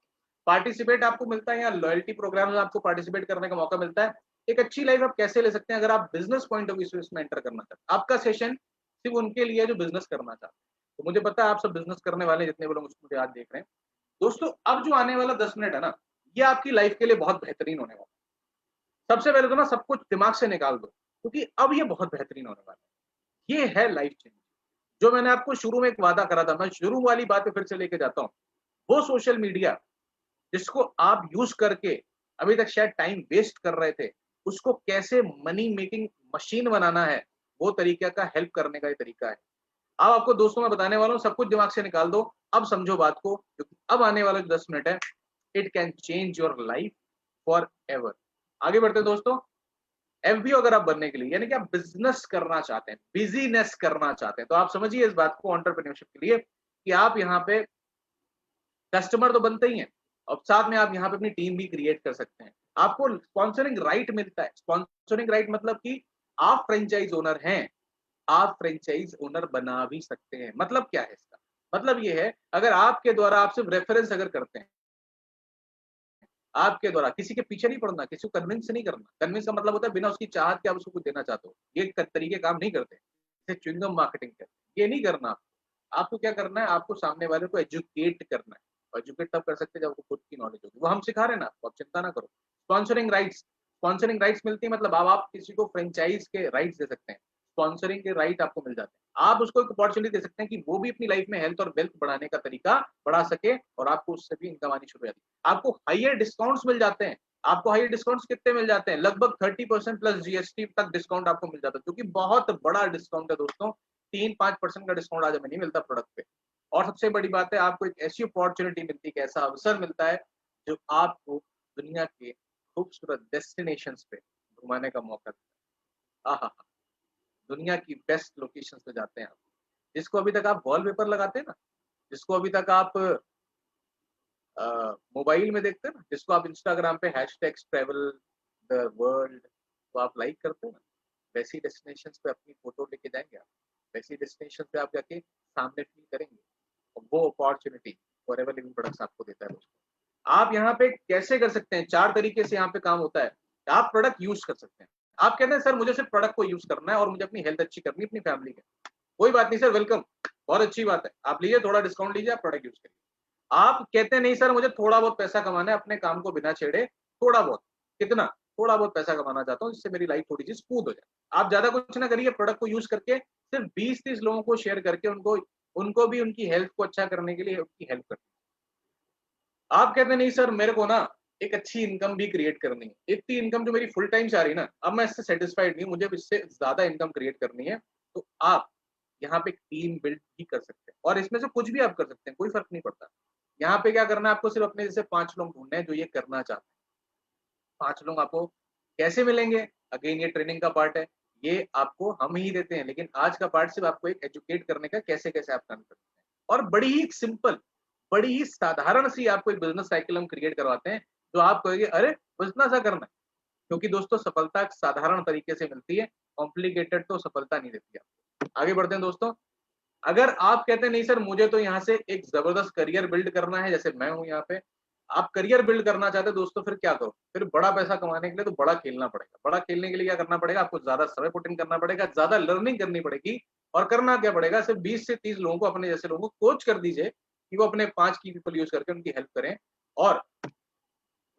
[SPEAKER 1] पार्टिसिपेट आपको मिलता है, या लॉयल्टी प्रोग्राम में आपको पार्टिसिपेट करने का मौका मिलता है। एक अच्छी लाइफ आप कैसे ले सकते हैं? अगर आप बिजनेस पॉइंट ऑफ व्यू से इसमें एंटर करना चाहते हैं, आपका सेशन सिर्फ उनके लिए जो बिजनेस करना चाहते हैं, तो मुझे पता है आप सब बिजनेस करने वाले जितने भी लोग मुझे आज देख रहे हैं। दोस्तों अब जो आने वाला 10 मिनट है ना, ये आपकी लाइफ के लिए बहुत बेहतरीन होने वाला है। सबसे पहले तो ना सब कुछ दिमाग से निकाल दो, क्योंकि अब ये बहुत बेहतरीन होने वाला है। ये है लाइफ चेंज। जो मैंने आपको शुरू में एक वादा करा था, मैं शुरू वाली बात पे फिर से लेके जाता हूँ। वो सोशल मीडिया जिसको आप यूज़ करके अभी तक शायद टाइम वेस्ट कर रहे थे, उसको कैसे मनी मेकिंग मशीन बनाना है, वो तरीके का हेल्प करने का ये तरीका है। अब आपको दोस्तों मैं बताने वाला हूँ, सब कुछ दिमाग से निकाल दो, अब समझो बात को, क्योंकि अब आने वाला जो 10 मिनट है, it can change your life forever. आगे बढ़ते हैं दोस्तों। एफबीओ अगर आप बनने के लिए, यानी कि आप बिज़नेस करना चाहते हैं, बिज़ीनेस करना चाहते हैं, तो आप समझिए इस बात को एंटरप्रेन्योरशिप के लिए कि आप यहाँ पे कस्टमर तो बनते ही हैं और साथ में आप यहाँ पे अपनी टीम भी क्रिएट कर सकते हैं। आपको स्पॉन्सरिंग राइट मिलता है। स्पॉन्सरिंग राइट मतलब कि आप फ्रेंचाइज ओनर हैं, आप फ्रेंचाइज ओनर बना भी सकते हैं। मतलब क्या है इसका? मतलब ये है, अगर आपके द्वारा आप सिर्फ रेफरेंस अगर करते हैं, आपके द्वारा किसी के पीछे नहीं पड़ना, किसी को कन्विंस नहीं करना। कन्विंस का मतलब होता है बिना उसकी चाहत के आप उसको कुछ देना चाहते हो। ये तरीके काम नहीं करते। इसे च्युइंगम मार्केटिंग कहते हैं। ये नहीं करना आपको। आपको क्या करना है? आपको सामने वाले को एजुकेट करना है। और एजुकेट तब कर सकते हैं जब आपको खुद की नॉलेज होगी। वो हम सिखा रहे हैं ना आपको, आप चिंता ना करो। स्पॉन्सरिंग राइट्स मिलती है, मतलब अब आप किसी को फ्रेंचाइज के राइट्स दे सकते हैं। स्पॉन्सरिंग के राइट आपको मिल जाते हैं। आप उसको एक अपॉर्चुनिटी दे सकते हैं कि वो भी अपनी लाइफ में हेल्थ और वेल्थ बढ़ाने का तरीका बढ़ा सके और आपको उससे भी इनकम आनी शुरू हो जाती है। आपको हायर डिस्काउंट्स मिल जाते हैं। आपको हायर डिस्काउंट्स कितने मिल जाते हैं? लगभग 30% प्लस जीएसटी तक डिस्काउंट आपको मिल जाता है, जो कि बहुत बड़ा डिस्काउंट है दोस्तों। 3-5% का डिस्काउंट आज हमें नहीं मिलता प्रोडक्ट पे। और सबसे बड़ी बात है, आपको एक ऐसी अपॉर्चुनिटी मिलती है, एक ऐसा अवसर मिलता है जो आपको दुनिया के खूबसूरत डेस्टिनेशंस पे घुमाने का मौका देता है। आहा, दुनिया की बेस्ट लोकेशंस पे जाते हैं आप। जिसको अभी तक आप वॉलपेपर लगाते हैं ना, जिसको अभी तक आप मोबाइल में देखते हैं ना, जिसको आप इंस्टाग्राम पे हैशटैग्स ट्रैवल द वर्ल्ड तो आप लाइक करते हो ना, वैसी डेस्टिनेशंस पे अपनी फोटो लेके जाएंगे आप। वैसी डेस्टिनेशन पे आप जाके सामने फील करेंगे और वो अपॉर्चुनिटी फॉरएवर लिविंग प्रोडक्ट्स आपको देता है दोस्तों। आप यहाँ पे कैसे कर सकते हैं? 4 तरीके से यहाँ पे काम होता है। आप प्रोडक्ट यूज कर सकते हैं। आप कहते हैं सर मुझे सिर्फ प्रोडक्ट को यूज करना है और मुझे अपनी हेल्थ अच्छी करनी है अपनी फैमिली की। कोई बात नहीं सर, वेलकम, बहुत अच्छी बात है। आप लीजिए, थोड़ा डिस्काउंट लीजिए, आप प्रोडक्ट यूज करिए। आप कहते हैं नहीं सर मुझे थोड़ा बहुत पैसा कमाना है अपने काम को बिना छेड़े, थोड़ा बहुत, कितना? थोड़ा बहुत पैसा कमाना चाहता हूँ जिससे मेरी लाइफ थोड़ी सी स्मूथ हो जाए। आप ज्यादा कुछ ना करिए, प्रोडक्ट को यूज करके सिर्फ 20-30 लोगों को शेयर करके उनको उनको भी उनकी हेल्थ को अच्छा करने के लिए उनकी हेल्प कर। आप कहते हैं नहीं सर मेरे को ना एक अच्छी इनकम भी क्रिएट करनी है। इतनी इनकम जो मेरी फुल टाइम से आ रही है ना, अब मैं इससे सेटिस्फाइड नहीं हूँ, मुझे इससे ज्यादा इनकम क्रिएट करनी है। तो आप यहाँ पे टीम बिल्ड भी कर सकते हैं और इसमें से कुछ भी आप कर सकते हैं, कोई फर्क नहीं पड़ता। यहाँ पे क्या करना है आपको? सिर्फ अपने जैसे 5 लोग ढूंढने हैं जो ये करना चाहते हैं। 5 लोग आपको कैसे मिलेंगे? अगेन ये ट्रेनिंग का पार्ट है। ये आपको हम ही देते हैं, लेकिन आज का पार्ट सिर्फ आपको एक एजुकेट करने का, कैसे-कैसे आप काम करते हैं। और बड़ी ही सिंपल, बड़ी ही साधारण सी आपको एक बिज़नेस साइकिल हम क्रिएट करवाते हैं, जो आप कहोगे अरे! बस इतना सा करना है। क्योंकि दोस्तों सफलता साधारण तरीके से मिलती है, कॉम्प्लिकेटेड तो सफलता नहीं देती आपको। आगे बढ़ते हैं दोस्तों। अगर आप कहते हैं नहीं सर मुझे तो यहाँ से एक जबरदस्त करियर बिल्ड करना है, जैसे मैं हूँ यहाँ पे, आप करियर बिल्ड करना चाहते हैं दोस्तों, फिर क्या करो? फिर बड़ा पैसा कमाने के लिए तो बड़ा खेलना पड़ेगा। बड़ा खेलने के लिए क्या करना पड़ेगा? आपको ज्यादा समय पुट इन करना पड़ेगा, ज्यादा लर्निंग करनी पड़ेगी। और करना क्या पड़ेगा? सिर्फ 20 से 30 लोगों को, अपने जैसे लोगों को कोच कर दीजिए कि वो अपने 5 की पीपल यूज करके उनकी हेल्प करें। और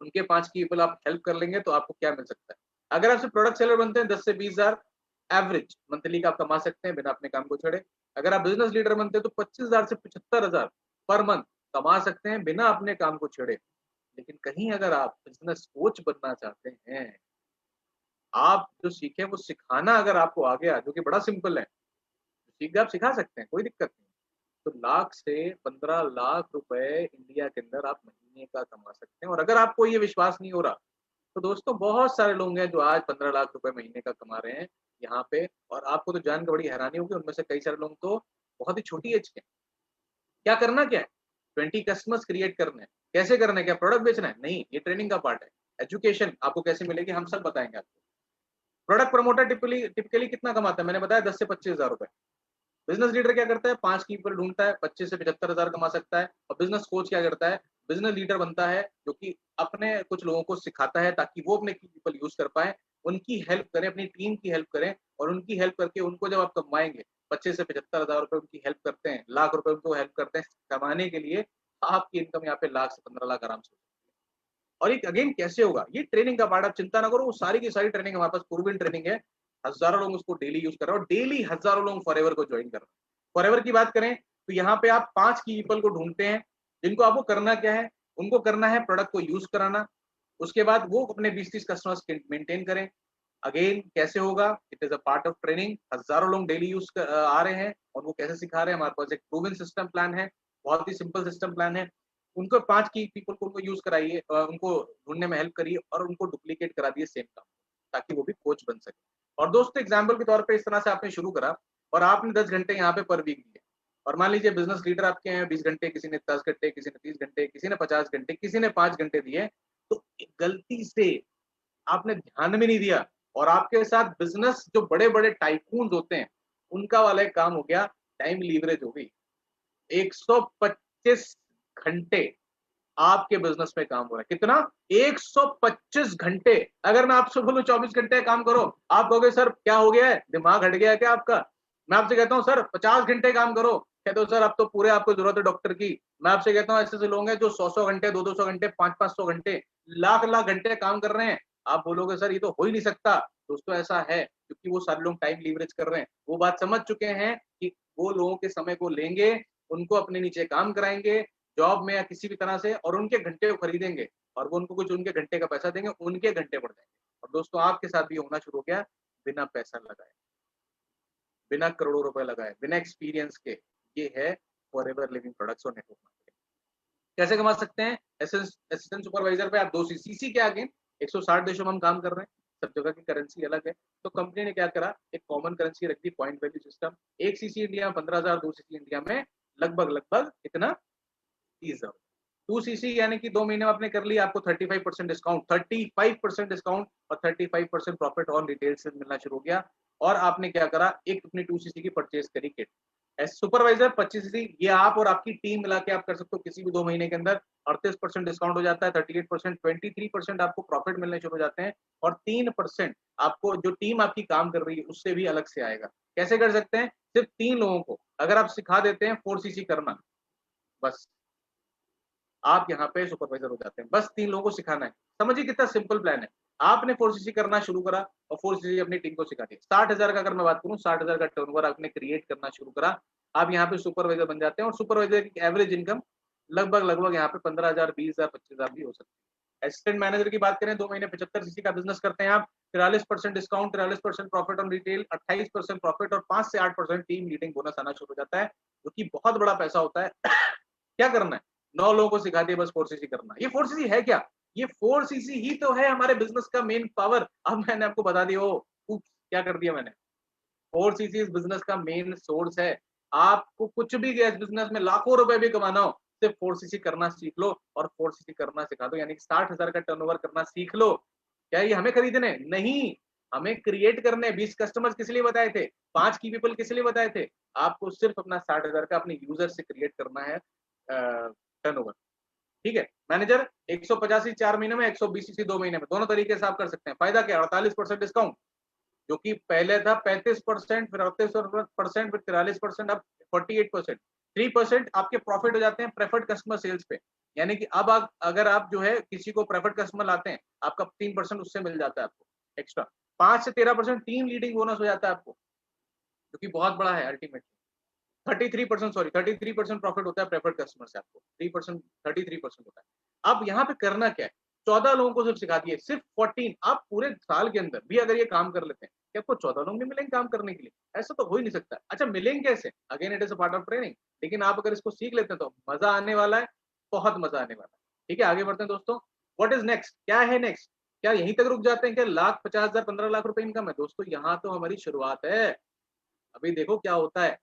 [SPEAKER 1] उनके 5 की पीपल आप हेल्प कर लेंगे तो आपको क्या मिल सकता है? अगर आप सिर्फ प्रोडक्ट सेलर बनते हैं, 10 से 20,000 एवरेज मंथली का आप कमा सकते हैं बिना अपने काम को छोड़े। अगर आप बिजनेस लीडर बनते हैं तो 25,000 से 75,000 पर मंथ कमा सकते हैं बिना अपने काम को छेड़े। लेकिन कहीं अगर आप बिजनेस कोच बनना चाहते हैं, आप जो सीखे वो सिखाना अगर आपको आ गया, जो कि बड़ा सिंपल है, सीख गए आप सिखा सकते हैं, कोई दिक्कत नहीं। तो लाख से 15 लाख रुपए इंडिया के अंदर आप महीने का कमा सकते हैं। और अगर आपको ये विश्वास नहीं हो रहा, तो दोस्तों बहुत सारे लोग हैं जो आज 15 लाख रुपए महीने का कमा रहे हैं यहाँ पे। और आपको तो जानकर बड़ी हैरानी होगी, उनमें से कई सारे लोग तो बहुत ही छोटी एज के हैं। क्या करना क्या है? 20 कस्टमर्स क्रिएट करने हैं। कैसे करना है? क्या प्रोडक्ट बेचना है? नहीं, ये ट्रेनिंग का पार्ट है। एजुकेशन आपको कैसे मिलेगी हम सब बताएंगे आपको। प्रोडक्ट प्रमोटर टिपिकली टिपिकली कितना कमाता है? मैंने बताया 10 से 25,000 रुपए। बिजनेस लीडर क्या करता है? 5 कीपर ढूंढता है, 25 से 75,000 कमा सकता है। और बिजनेस कोच क्या करता है? बिजनेस लीडर बनता है जो कि अपने कुछ लोगों को सिखाता है ताकि वो अपने की पीपल यूज कर पाए, उनकी हेल्प करें, अपनी टीम की हेल्प करें। और उनकी हेल्प करके उनको जब आप कमाएंगे 25 से 75,000 रुपए उनकी हेल्प करते हैं, लाख रुपए उनको हेल्प करते हैं कमाने के लिए, आपकी इनकम यहाँ पे लाख से 15 लाख आराम से हो सकती है। और ये अगेन कैसे होगा? ये ट्रेनिंग का पार्ट, आप चिंता ना करो, वो सारी की सारी ट्रेनिंग हमारे पास प्रूवन ट्रेनिंग है। हज़ारों लोग उसको डेली यूज़ कर रहे हैं और डेली हज़ारों लोग फॉरएवर को जॉइन कर रहे हैं। फॉरएवर की बात करें तो यहाँ पे आप 5 की पीपल को ढूँढते हैं, जिनको आपको करना क्या है? उनको करना है प्रोडक्ट को यूज़ कराना, उसके बाद वो अपने 20-30 कस्टमर्स के मेंटेन करें। अगेन कैसे होगा? It is a part of training. हज़ारों लोग डेली आ रहे हैं और वो कैसे सिखा रहे हैं? हमारे पास एक प्रूवन सिस्टम प्लान है, बहुत ही सिंपल सिस्टम प्लान है। उनको 5 की पीपल को उनको यूज़ कराइए, उनको ढूँढने में हेल्प करिए और उनको डुप्लीकेट करा दिए सेम काम, ताकि वो भी कोच बन सके। और दोस्तों एग्जाम्पल के तौर पे इस तरह से आपने शुरू करा और आपने 10 घंटे यहाँ पे पर वीक दिए और मान लीजिए बिज़नेस लीडर आपके हैं 20 घंटे, किसी ने 10 घंटे, किसी ने 30 घंटे, किसी ने 50 घंटे, किसी ने 5 घंटे दिए, तो गलती से आपने ध्यान में नहीं दिया और आपके साथ बिज़नेस जो बड़े-बड़े टाइकून्स होते हैं, उनका वाला एक काम हो गया, टाइम लीवरेज हो गई। 125 घंटे आपके बिज़नेस में काम हो रहा है। कितना? 125 घंटे। अगर मैं आपसे बोलूँ 24 घंटे काम करो, आप कहोगे सर क्या हो गया है? दिमाग हट गया है क्या आपका? मैं आपसे कहता हूँ सर 50 घंटे काम करो, कहते हो सर अब तो पूरे आपको ज़रूरत है डॉक्टर की। मैं आपसे कहता हूँ ऐसे-ऐसे लोग हैं जो 100-100 घंटे, 200-200 घंटे, 500-500 घंटे, लाख-लाख घंटे काम कर रहे हैं। आप बोलोगे सर ये तो हो ही नहीं सकता। दोस्तों ऐसा है क्योंकि वो सारे लोग टाइम लीवरेज कर रहे हैं। वो बात समझ चुके हैं कि वो लोगों के समय को लेंगे, उनको अपने नीचे काम कराएँगे, जॉब में या किसी भी तरह से और उनके घंटे को खरीदेंगे और वो उनको कुछ उनके घंटे का पैसा देंगे, उनके घंटे बढ़ जाएँगे। और दोस्तों आपके साथ भी होना शुरू हो गया बिना पैसा लगाए, बिना करोड़ों रुपए लगाए, बिना एक्सपीरियंस के। ये है फॉरएवर लिविंग प्रोडक्ट्स और नेटवर्क मार्केटिंग। कैसे कमा सकते हैं? असिस्टेंट सुपरवाइजर पे आप 2 सीसी के आगे 160 देशों में हम काम कर रहे हैं, सब जगह की करेंसी अलग है। तो कंपनी ने क्या करा, एक कॉमन करेंसी रख दी, point value system. 1 CC India में 15,000, 2 सीसी इंडिया में लगभग कितना? 30,000। 2 सीसी यानी कि 2 महीने में आपने कर लिया, आपको 35% डिस्काउंट, 35% डिस्काउंट और 35% प्रॉफिट ऑन रिटेल से मिलना शुरू हो गया। और आपने क्या करा, एक अपनी 2 सीसी की परचेज करी किट। एस सुपरवाइजर 25 सीसी, ये आप और आपकी टीम मिला के आप कर सकते हो किसी भी 2 महीने के अंदर। 38% डिस्काउंट हो जाता है, 38%, 23% आपको प्रॉफिट मिलने शुरू हो जाते हैं और 3% आपको जो टीम आपकी काम कर रही है उससे भी अलग से आएगा। कैसे कर सकते हैं? सिर्फ 3 लोगों को अगर आप सिखा देते हैं 4 सीसी करना, बस आप यहाँ पे सुपरवाइजर हो जाते हैं। बस 3 लोगों को सिखाना है। समझिए कितना सिंपल प्लान है। आपने 4सीसी करना शुरू करा और 4सीसी अपनी टीम को सिखा दिया। 60,000 का अगर मैं बात करूँ, 60,000 का टर्नओवर आपने क्रिएट करना शुरू करा। आप यहाँ पे सुपरवाइजर बन जाते हैं और सुपरवाइजर की एवरेज इनकम लगभग यहाँ पे 15,000, 20,000, 25,000 भी हो सकती है। असिस्टेंट मैनेजर की बात करें, 2 महीने 75 सीसी का बिज़नेस करते हैं आप, 43% discount, 43% profit on retail, 28% profit और 5 से 8% टीम लीडिंग बोनस आना शुरू हो जाता है, जो कि बहुत बड़ा पैसा होता है। क्या करना है? 9 लोगों को सिखा दिया बस 4सीसी करना। ये 4सीसी है क्या? ये 4सीसी ही तो है हमारे बिज़नेस का मेन पावर। अब मैंने आपको बता दिया, ओह! ऊप्स! क्या कर दिया मैंने? 4सीसी इस बिज़नेस का मेन सोर्स है। आपको कुछ भी इस बिज़नेस में लाखों रुपए भी कमाना हो, सिर्फ 4सीसी करना सीख लो और 4सीसी करना सिखा दो, यानी कि 60,000 का टर्नओवर करना सीख लो। क्या ये हमें खरीदने? नहीं, हमें क्रिएट करने। 20 कस्टमर्स किस लिए बताए थे? 5 की पीपल किस लिए बताए थे? आपको सिर्फ अपना 60,000 का अपने यूज़र से क्रिएट करना है टर्नओवर। ठीक है? मैनेजर 185 4 महीने में, 120 2 महीने में, दोनों तरीके से आप कर सकते हैं। फ़ायदा क्या है? 48% डिस्काउंट, जो कि पहले था 35%, फिर 38% फिर 43%, अब 48%। 3% आपके प्रॉफिट हो जाते हैं प्रेफर्ड कस्टमर सेल्स पे। यानी कि अब आप अगर आप जो है किसी को प्रेफर्ड कस्टमर लाते हैं, आपका 3% उससे मिल जाता है आपको एक्स्ट्रा। 5 से 13% टीम लीडिंग बोनस हो जाता है आपको, जो कि बहुत बड़ा है अल्टीमेटली। 33% प्रॉफिट होता है प्रेफर्ड कस्टमर से आपको। 3% 33% होता है। अब यहाँ पे करना क्या है? 14 लोगों को सिर्फ सिखा दिए, सिर्फ 14। आप पूरे साल के अंदर भी अगर ये काम कर लेते हैं, क्या आपको 14 लोग नहीं मिलेंगे काम करने के लिए? ऐसा तो हो ही नहीं सकता। अच्छा मिलेंगे कैसे? Again it is a part of training. लेकिन आप अगर इसको सीख लेते हैं तो मज़ा आने वाला है, बहुत मज़ा आने वाला है। ठीक है, आगे बढ़ते हैं दोस्तों। What is next? क्या है नेक्स्ट? क्या यहीं तक रुक जाते हैं क्या? लाख 50,000, 15 लाख रुपए इनकम है? दोस्तों यहाँ तो हमारी शुरुआत है। अभी देखो क्या होता है।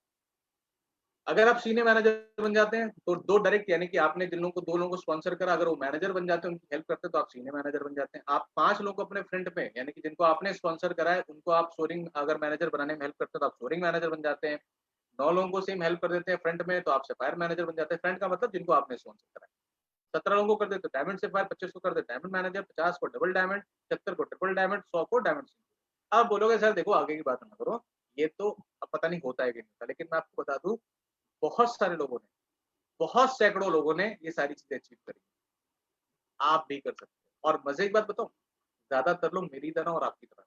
[SPEAKER 1] अगर आप सीनियर मैनेजर बन जाते हैं तो 2 डायरेक्ट, यानी कि आपने जिन लोगों को 2 लोगों को स्पॉन्सर करा, अगर वो मैनेजर बन जाते हैं, उनकी हेल्प करते हैं तो आप सीनियर मैनेजर बन जाते हैं। आप 5 लोगों को अपने फ्रंट पे, यानी कि जिनको आपने स्पॉन्सर करा है, उनको आप सोरिंग अगर मैनेजर बनाने में हेल्प करते हैं तो आप सोरिंग मैनेजर बन जाते हैं। 9 लोगों को सेम हेल्प कर देते हैं फ्रंट में तो आप सफायर मैनेजर बन जाते हैं। फ्रंट का मतलब जिनको आपने स्पॉन्सर करा है। 17 लोगों को कर देते हो डायमंड सफायर, 25 को कर देते डायमंड मैनेजर, 50 को डबल डायमंड, 70 को ट्रिपल डायमंड, 100 को डायमंड सिंह। आप बोलोगे सर देखो आगे की बात ना करो, ये तो अब पता नहीं होता है कि नहीं होता, लेकिन मैं आपको बता दूं, बहुत सारे लोगों ने, बहुत सैकड़ों लोगों ने ये सारी चीजें अचीव करी। आप भी कर सकते हो। और मजे की बात बताऊं, ज्यादातर लोग मेरी तरह और आपकी तरह,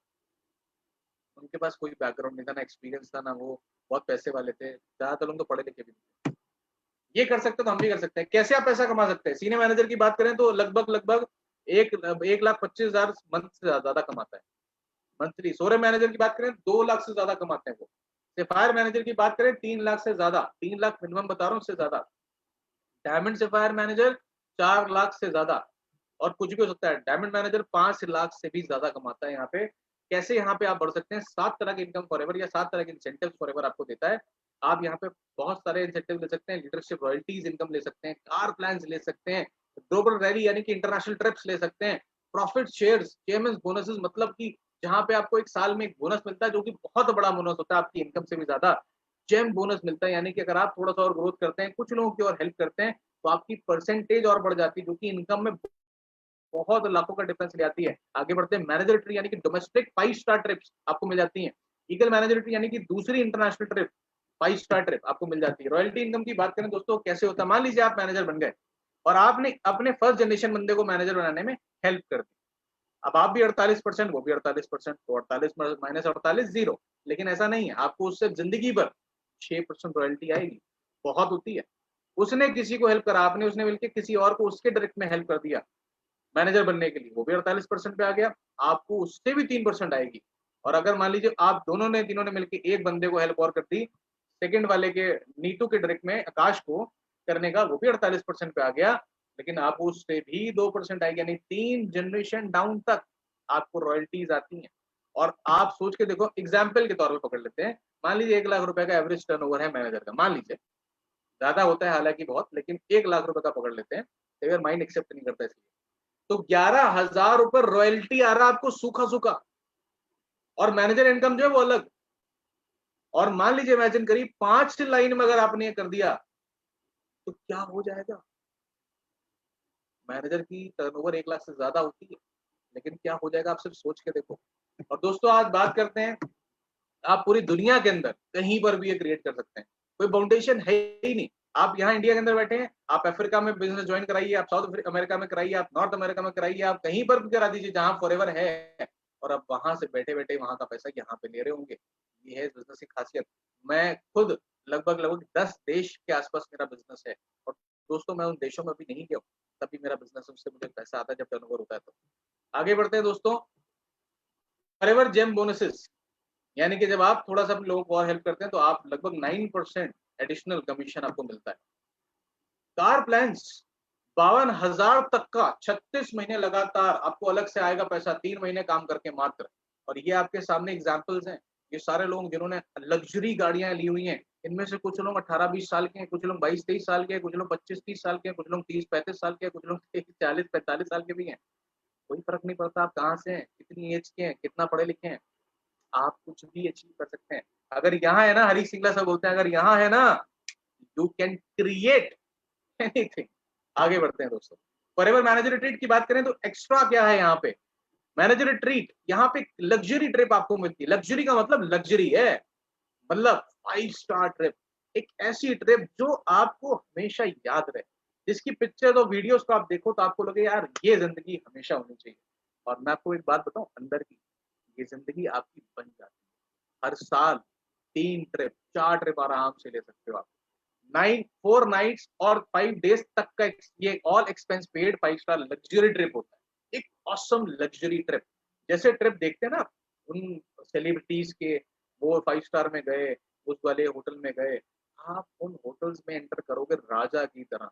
[SPEAKER 1] उनके पास कोई बैकग्राउंड नहीं था, ना एक्सपीरियंस था, ना वो बहुत पैसे वाले थे, ज्यादातर लोग तो पढ़े लिखे भी नहीं थे। ये कर सकते तो हम भी कर सकते हैं। कैसे आप पैसा कमा सकते हैं? सीनियर मैनेजर की बात करें तो लगभग लगभग 1,25,000 मंथ से ज्यादा कमाता है मंथली। सोरे मैनेजर की बात करें 2 लाख से ज्यादा कमाते हैं वो। सिफायर मैनेजर की बात करें 3 लाख से ज्यादा, 3 लाख मिनिमम बता रहा हूँ, उससे ज्यादा। डायमंड सिफायर मैनेजर 4 लाख से ज्यादा, और कुछ भी हो सकता है। डायमंड मैनेजर 5 लाख से भी ज्यादा कमाता है यहाँ पे। कैसे यहाँ पे आप बढ़ सकते हैं? 7 तरह के इनकम फॉरएवर या 7 तरह के इंसेंटिव फॉरएवर आपको देता है। आप यहाँ पे बहुत सारे इंसेंटिव ले सकते हैं, लीडरशिप रॉयल्टीज इनकम ले सकते हैं, कार प्लान ले सकते हैं, ग्लोबल रैली यानी कि इंटरनेशनल ट्रिप्स ले सकते हैं, प्रॉफिट शेयर्स, चेयरमैन बोनसेस, मतलब कि जहाँ पे आपको एक साल में एक बोनस मिलता है जो कि बहुत बड़ा बोनस होता है, आपकी इनकम से भी ज्यादा। जेम बोनस मिलता है, यानी कि अगर आप थोड़ा सा और ग्रोथ करते हैं, कुछ लोगों की और हेल्प करते हैं, तो आपकी परसेंटेज और बढ़ जाती है, जो कि इनकम में बहुत लाखों का डिफरेंस ले आती है। आगे बढ़ते हैं, मैनेजर ट्री यानी कि डोमेस्टिक 5 स्टार ट्रिप्स आपको मिल जाती हैं। ईगल मैनेजर ट्री यानी कि दूसरी इंटरनेशनल ट्रिप, 5 स्टार ट्रिप आपको मिल जाती है। रॉयल्टी इनकम की बात करें दोस्तों, कैसे होता है? मान लीजिए आप मैनेजर बन गए और आपने अपने फर्स्ट जनरेशन बंदे को मैनेजर बनाने में हेल्प कर दी। अब आप भी 48%, वो भी 48%, तो 48 माइनस 48 जीरो। लेकिन ऐसा नहीं है, आपको उससे जिंदगी भर 6% रॉयल्टी आएगी। बहुत होती है। उसने किसी को हेल्प करा, आपने उसने मिलकर किसी और को उसके डायरेक्ट में हेल्प कर दिया मैनेजर बनने के लिए, वो भी 48% पे आ गया, आपको उससे भी 3% आएगी। और अगर मान लीजिए आप दोनों ने तीनों ने मिलकर एक बंदे को हेल्प और कर दी, सेकंड वाले के, नीतू के डायरेक्ट में आकाश को करने का, वो भी 48% पे आ गया, लेकिन आपको उससे भी 2% आएगी, यानी 3 जनरेशन डाउन तक आपको रॉयल्टीज आती हैं। और आप सोच के देखो, एग्जाम्पल के तौर पर पकड़ लेते हैं, मान लीजिए 1 लाख रुपए का एवरेज टर्नओवर है मैनेजर का, मान लीजिए, ज्यादा होता है हालांकि बहुत, लेकिन 1 लाख रुपए का पकड़ लेते हैं, अगर माइंड एक्सेप्ट नहीं करता इसलिए, तो 11,000 रुपए रॉयल्टी आ रहा है आपको, सूखा सूखा। और मैनेजर इनकम जो है वो अलग। और मान लीजिए, इमेजिन करिए 5 लाइन में अगर आपने ये कर दिया तो क्या हो जाएगा? मैनेजर की टर्नओवर 1 लाख से ज्यादा होती है, लेकिन क्या हो जाएगा आप सिर्फ सोच के देखो। और दोस्तों आज बात करते हैं, आप पूरी दुनिया के अंदर कहीं पर भी ये क्रिएट कर सकते हैं, कोई बाउंडेशन है ही नहीं। आप यहाँ इंडिया के अंदर बैठे हैं, आप अफ्रीका में बिजनेस ज्वाइन कराइए, आप साउथ अमेरिका में कराइए, आप नॉर्थ अमेरिका में कराइए, आप कहीं पर भी करा दीजिए जहां फॉरएवर है, और अब वहां से बैठे बैठे वहां का पैसा यहाँ पे ले रहे होंगे। ये है बिजनेस की खासियत। मैं खुद लगभग लगभग 10 देश के आसपास मेरा बिजनेस है, और दोस्तों मैं उन देशों में अभी नहीं गया हूँ, तभी मेरा बिजनेस, उससे मुझे पैसा आता है जब टर्नओवर होता है। तो आगे बढ़ते हैं दोस्तों, फॉरएवर जेम बोनसेस, यानी कि जब आप थोड़ा सा अपने लोगों को और हेल्प करते हैं तो आप लगभग 9% एडिशनल कमीशन आपको मिलता है। कार प्लान्स 52,000 तक का, 36 महीने लगातार आपको अलग से आएगा पैसा, 3 महीने काम करके मात्र। और ये आपके सामने एग्जाम्पल्स हैं, ये सारे लोग जिन्होंने लग्जरी गाड़ियां ली हुई हैं, इनमें से कुछ लोग 18-20 साल के हैं, कुछ लोग 22-23 साल के हैं, कुछ लोग 25-30 साल के हैं, कुछ लोग 30-35 साल के हैं, कुछ लोग 40-45 साल के भी हैं। कोई फर्क नहीं पड़ता आप कहाँ से हैं, कितनी एज के हैं, कितना पढ़े लिखे हैं, आप कुछ भी अचीव कर सकते हैं। अगर यहाँ है ना, हरी सिंगला सब बोलते हैं, अगर यहाँ है ना, यू कैन क्रिएट एनीथिंग। आगे बढ़ते हैं दोस्तों, फॉरएवर मैनेजर ट्रीट की बात करें तो एक्स्ट्रा क्या है यहाँ पे? मैनेजर ट्रीट, यहाँ पे लग्जरी ट्रिप आपको मिलती है। लग्जरी का मतलब लग्जरी है, मतलब 5 स्टार ट्रिप, एक ऐसी ट्रिप जो आपको हमेशा याद रहे, जिसकी पिक्चर और वीडियोस को आप देखो तो आपको लगे यार ये जिंदगी हमेशा होनी चाहिए। और मैं आपको एक बात बताऊं, अंदर की ये जिंदगी आपकी बन जाती है। हर साल 3 ट्रिप 4 ट्रिप आराम से ले सकते हो आप। 4 नाइट्स और 5 डेज तक का ये all expense paid 5 star luxury trip होता है, एक ऑसम लग्जरी ट्रिप। जैसे ट्रिप देखते हैं ना उन सेलिब्रिटीज के, वो 5 स्टार में गए, उस वाले होटल में गए, आप उन होटल्स में एंटर करोगे राजा की तरह,